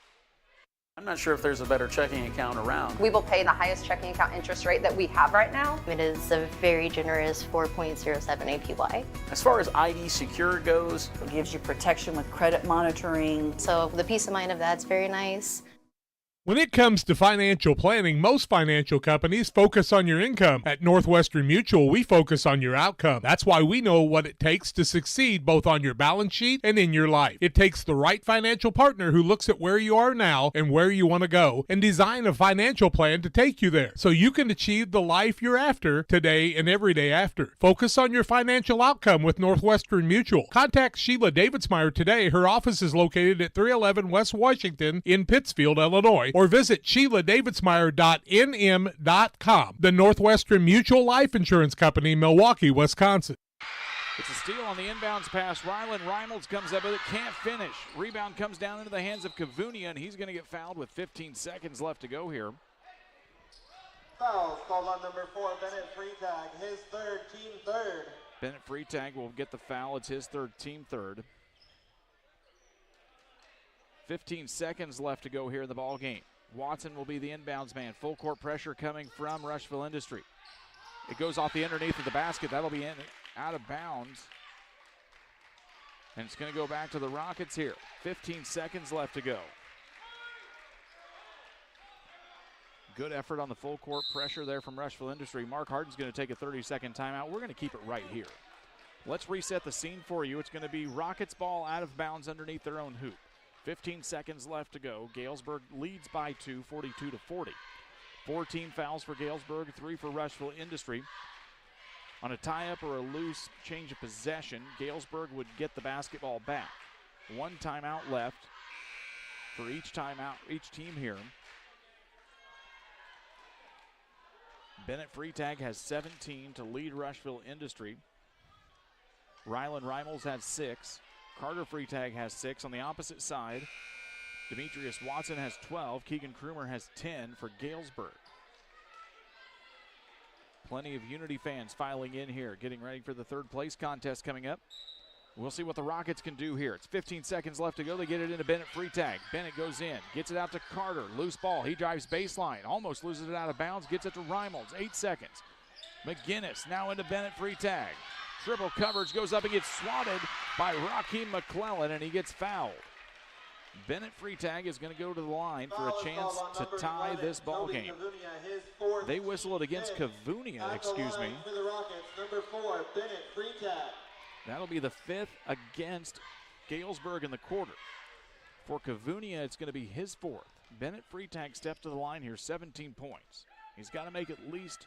I'm not sure if there's a better checking account around. We will pay the highest checking account interest rate that we have right now. It is a very generous 4.07 APY. As far as ID Secure goes, It gives you protection with credit monitoring. So the peace of mind of that's very nice. When it comes to financial planning, most financial companies focus on your income. At Northwestern Mutual, we focus on your outcome. That's why we know what it takes to succeed both on your balance sheet and in your life. It takes the right financial partner who looks at where you are now and where you want to go and design a financial plan to take you there so you can achieve the life you're after today and every day after. Focus on your financial outcome with Northwestern Mutual. Contact Sheila Davidsmeyer today. Her office is located at 311 West Washington in Pittsfield, Illinois, or visit SheilaDavidsmeyer.nm.com. The Northwestern Mutual Life Insurance Company, Milwaukee, Wisconsin. It's a steal on the inbounds pass. Rylan Reimolds comes up with it, can't finish. Rebound comes down into the hands of Kavunia, and he's going to get fouled with 15 seconds left to go here. Fouls called on number 4, Bennett Freitag, his third, team third. Bennett Freitag will get the foul. It's his third, team third. 15 seconds left to go here in the ball game. Watson will be the inbounds man. Full court pressure coming from Rushville Industry. It goes off the underneath of the basket. That'll be out of bounds. And it's going to go back to the Rockets here. 15 seconds left to go. Good effort on the full court pressure there from Rushville Industry. Mark Harden's going to take a 30-second timeout. We're going to keep it right here. Let's reset the scene for you. It's going to be Rockets ball out of bounds underneath their own hoop. 15 seconds left to go. Galesburg leads by 2, 42-40. 14 fouls for Galesburg, 3 for Rushville Industry. On a tie-up or a loose change of possession, Galesburg would get the basketball back. 1 timeout left for each team here. Bennett Freitag has 17 to lead Rushville Industry. Rylan Reimolds has 6. Carter Freitag has 6 on the opposite side. Demetrius Watson has 12. Keegan Krumer has 10 for Galesburg. Plenty of Unity fans filing in here, getting ready for the third place contest coming up. We'll see what the Rockets can do here. It's 15 seconds left to go. They get it into Bennett Freitag. Bennett goes in, gets it out to Carter. Loose ball. He drives baseline. Almost loses it out of bounds. Gets it to Reimolds. 8 seconds. McGinnis now into Bennett Freitag. Triple coverage goes up and gets swatted by Raheem McClellan, and he gets fouled. Bennett Freitag is going to go to the line for a chance to tie this ball game. They whistle it against Kavunia, excuse me. For the Rockets, number 4, Bennett Freitag. That'll be the 5th against Galesburg in the quarter. For Kavunia, it's going to be his 4th. Bennett Freitag steps to the line here, 17 points. He's got to make at least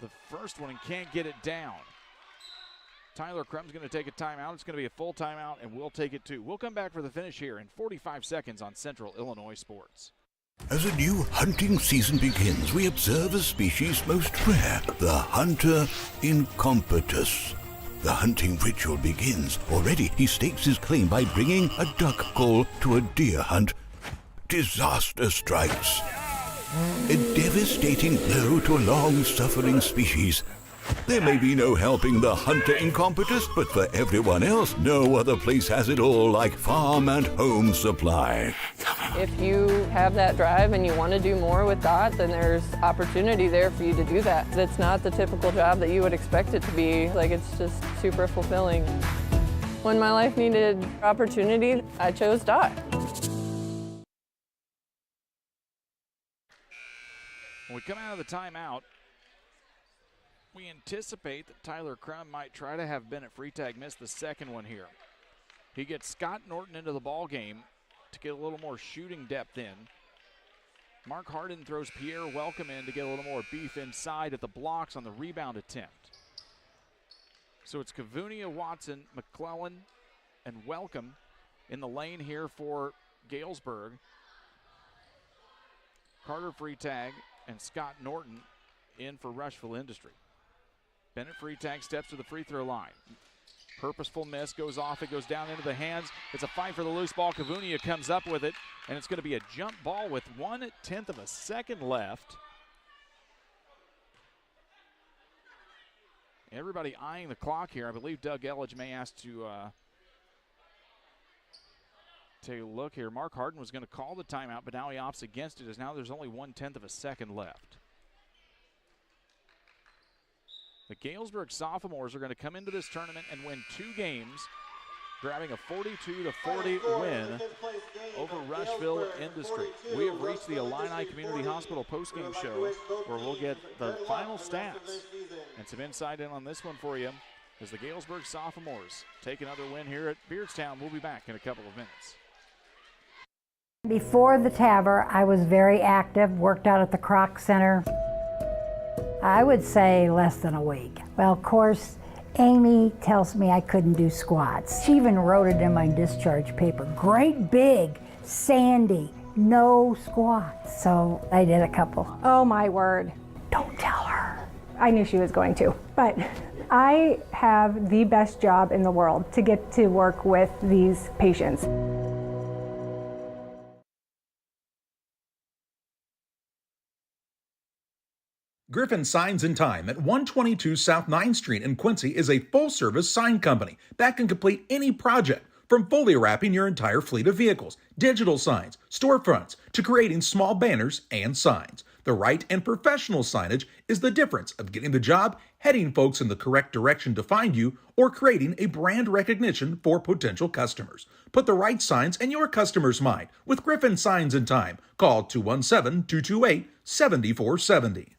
the first one and can't get it down. Tyler Crum's going to take a timeout. It's going to be a full timeout, and we'll take it too. We'll come back for the finish here in 45 seconds on Central Illinois Sports. As a new hunting season begins, we observe a species most rare, the hunter incompetus. The hunting ritual begins. Already he stakes his claim by bringing a duck call to a deer hunt. Disaster strikes. A devastating blow to a long-suffering species. There may be no helping the hunter incompetence, but for everyone else, no other place has it all like Farm and Home Supply. If you have that drive and you want to do more with DOT, then there's opportunity there for you to do that. It's not the typical job that you would expect it to be. Like, it's just super fulfilling. When my life needed opportunity, I chose DOT. When we come out of the timeout, we anticipate that Tyler Crum might try to have Bennett Freitag miss the second one here. He gets Scott Norton into the ball game to get a little more shooting depth in. Mark Harden throws Pierre Welcome in to get a little more beef inside at the blocks on the rebound attempt. So it's Cavunia, Watson, McClellan, and Welcome in the lane here for Galesburg. Carter Freitag and Scott Norton in for Rushville Industry. Bennett Freitag steps to the free throw line. Purposeful miss, goes off, it goes down into the hands. It's a fight for the loose ball. Cavunia comes up with it, and it's going to be a jump ball with 1/10 of a second left. Everybody eyeing the clock here. I believe Doug Elledge may ask to take a look here. Mark Harden was going to call the timeout, but now he opts against it as now there's only 1/10 of a second left. The Galesburg sophomores are going to come into this tournament and win 2 games, grabbing a 42-40 win over Rushville Industry. We have reached the Illini Community Hospital postgame show where we'll get the final stats and some insight in on this one for you as the Galesburg sophomores take another win here at Beardstown. We'll be back in a couple of minutes. Before the TAVR, I was very active, worked out at the Croc Center. I would say less than a week. Well, of course, Amy tells me I couldn't do squats. She even wrote it in my discharge paper. Great big, Sandy, no squats. So I did a couple. Oh my word. Don't tell her. I knew she was going to, but I have the best job in the world to get to work with these patients. Griffin Signs and Time at 122 South 9th Street in Quincy is a full-service sign company that can complete any project, from fully wrapping your entire fleet of vehicles, digital signs, storefronts, to creating small banners and signs. The right and professional signage is the difference of getting the job, heading folks in the correct direction to find you, or creating a brand recognition for potential customers. Put the right signs in your customer's mind with Griffin Signs and Time. Call 217-228-7470.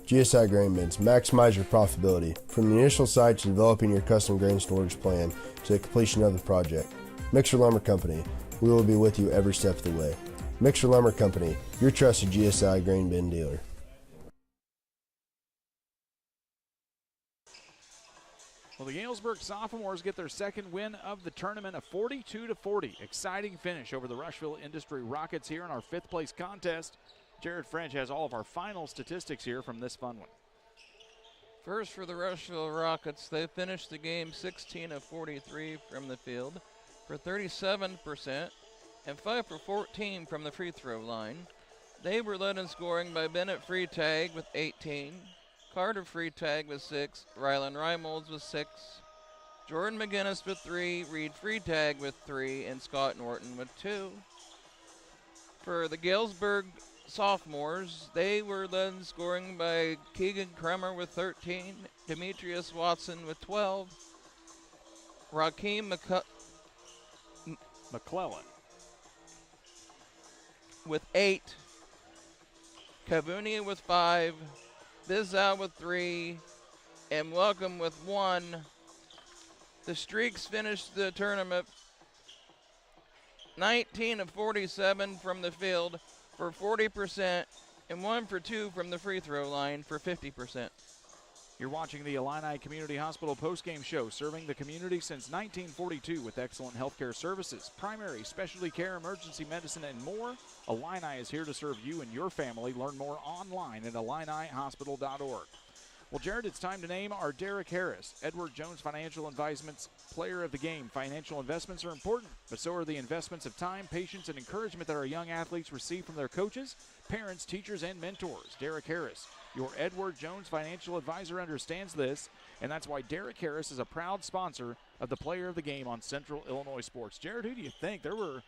GSI Grain Bins, maximize your profitability. From the initial site to developing your custom grain storage plan to the completion of the project. Mixer Lumber Company, we will be with you every step of the way. Mixer Lumber Company, your trusted GSI grain bin dealer. Well, the Galesburg sophomores get their second win of the tournament, a 42-40. Exciting finish over the Rushville Industry Rockets here in our 5th place contest. Jared French has all of our final statistics here from this fun one. First for the Rushville Rockets, they finished the game 16 of 43 from the field for 37% and 5 for 14 from the free throw line. They were led in scoring by Bennett Freitag with 18, Carter Freitag with 6, Rylan Reimolds with 6, Jordan McGinnis with 3, Reed Freitag with 3, and Scott Norton with 2. For the Galesburg sophomores, they were led in scoring by Keegan Kremer with 13, Demetrius Watson with 12, Rakeem McClellan with 8, Cavunia with 5, Bizzow with 3, and Welcome with 1. The Streaks finished the tournament 19 of 47 from the field for 40% and 1 for 2 from the free throw line for 50%. You're watching the Illini Community Hospital postgame show, serving the community since 1942 with excellent healthcare services, primary, specialty care, emergency medicine, and more. Illini is here to serve you and your family. Learn more online at IlliniHospital.org. Well, Jared, it's time to name our Derek Harris, Edward Jones Financial Advisements Player of the Game. Financial investments are important, but so are the investments of time, patience, and encouragement that our young athletes receive from their coaches, parents, teachers, and mentors. Derek Harris, your Edward Jones Financial Advisor, understands this, and that's why Derek Harris is a proud sponsor of the Player of the Game on Central Illinois Sports. Jared, who do you think? There were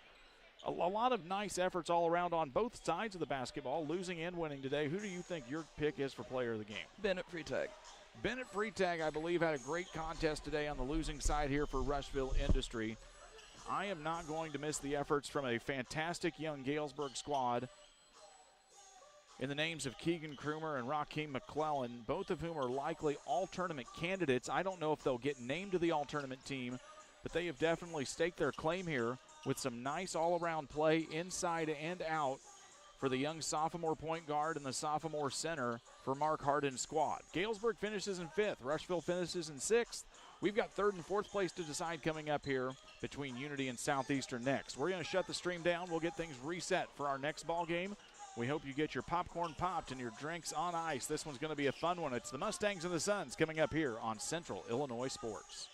a lot of nice efforts all around on both sides of the basketball, losing and winning today. Who do you think your pick is for Player of the Game? Bennett Freitag. Bennett Freitag, I believe, had a great contest today on the losing side here for Rushville Industry. I am not going to miss the efforts from a fantastic young Galesburg squad in the names of Keegan Krumer and Raheem McClellan, both of whom are likely all-tournament candidates. I don't know if they'll get named to the all-tournament team, but they have definitely staked their claim here with some nice all-around play inside and out for the young sophomore point guard and the sophomore center for Mark Hardin's squad. Galesburg finishes in 5th. Rushville finishes in 6th. We've got 3rd and 4th place to decide coming up here between Unity and Southeastern next. We're going to shut the stream down. We'll get things reset for our next ball game. We hope you get your popcorn popped and your drinks on ice. This one's going to be a fun one. It's the Mustangs and the Suns coming up here on Central Illinois Sports.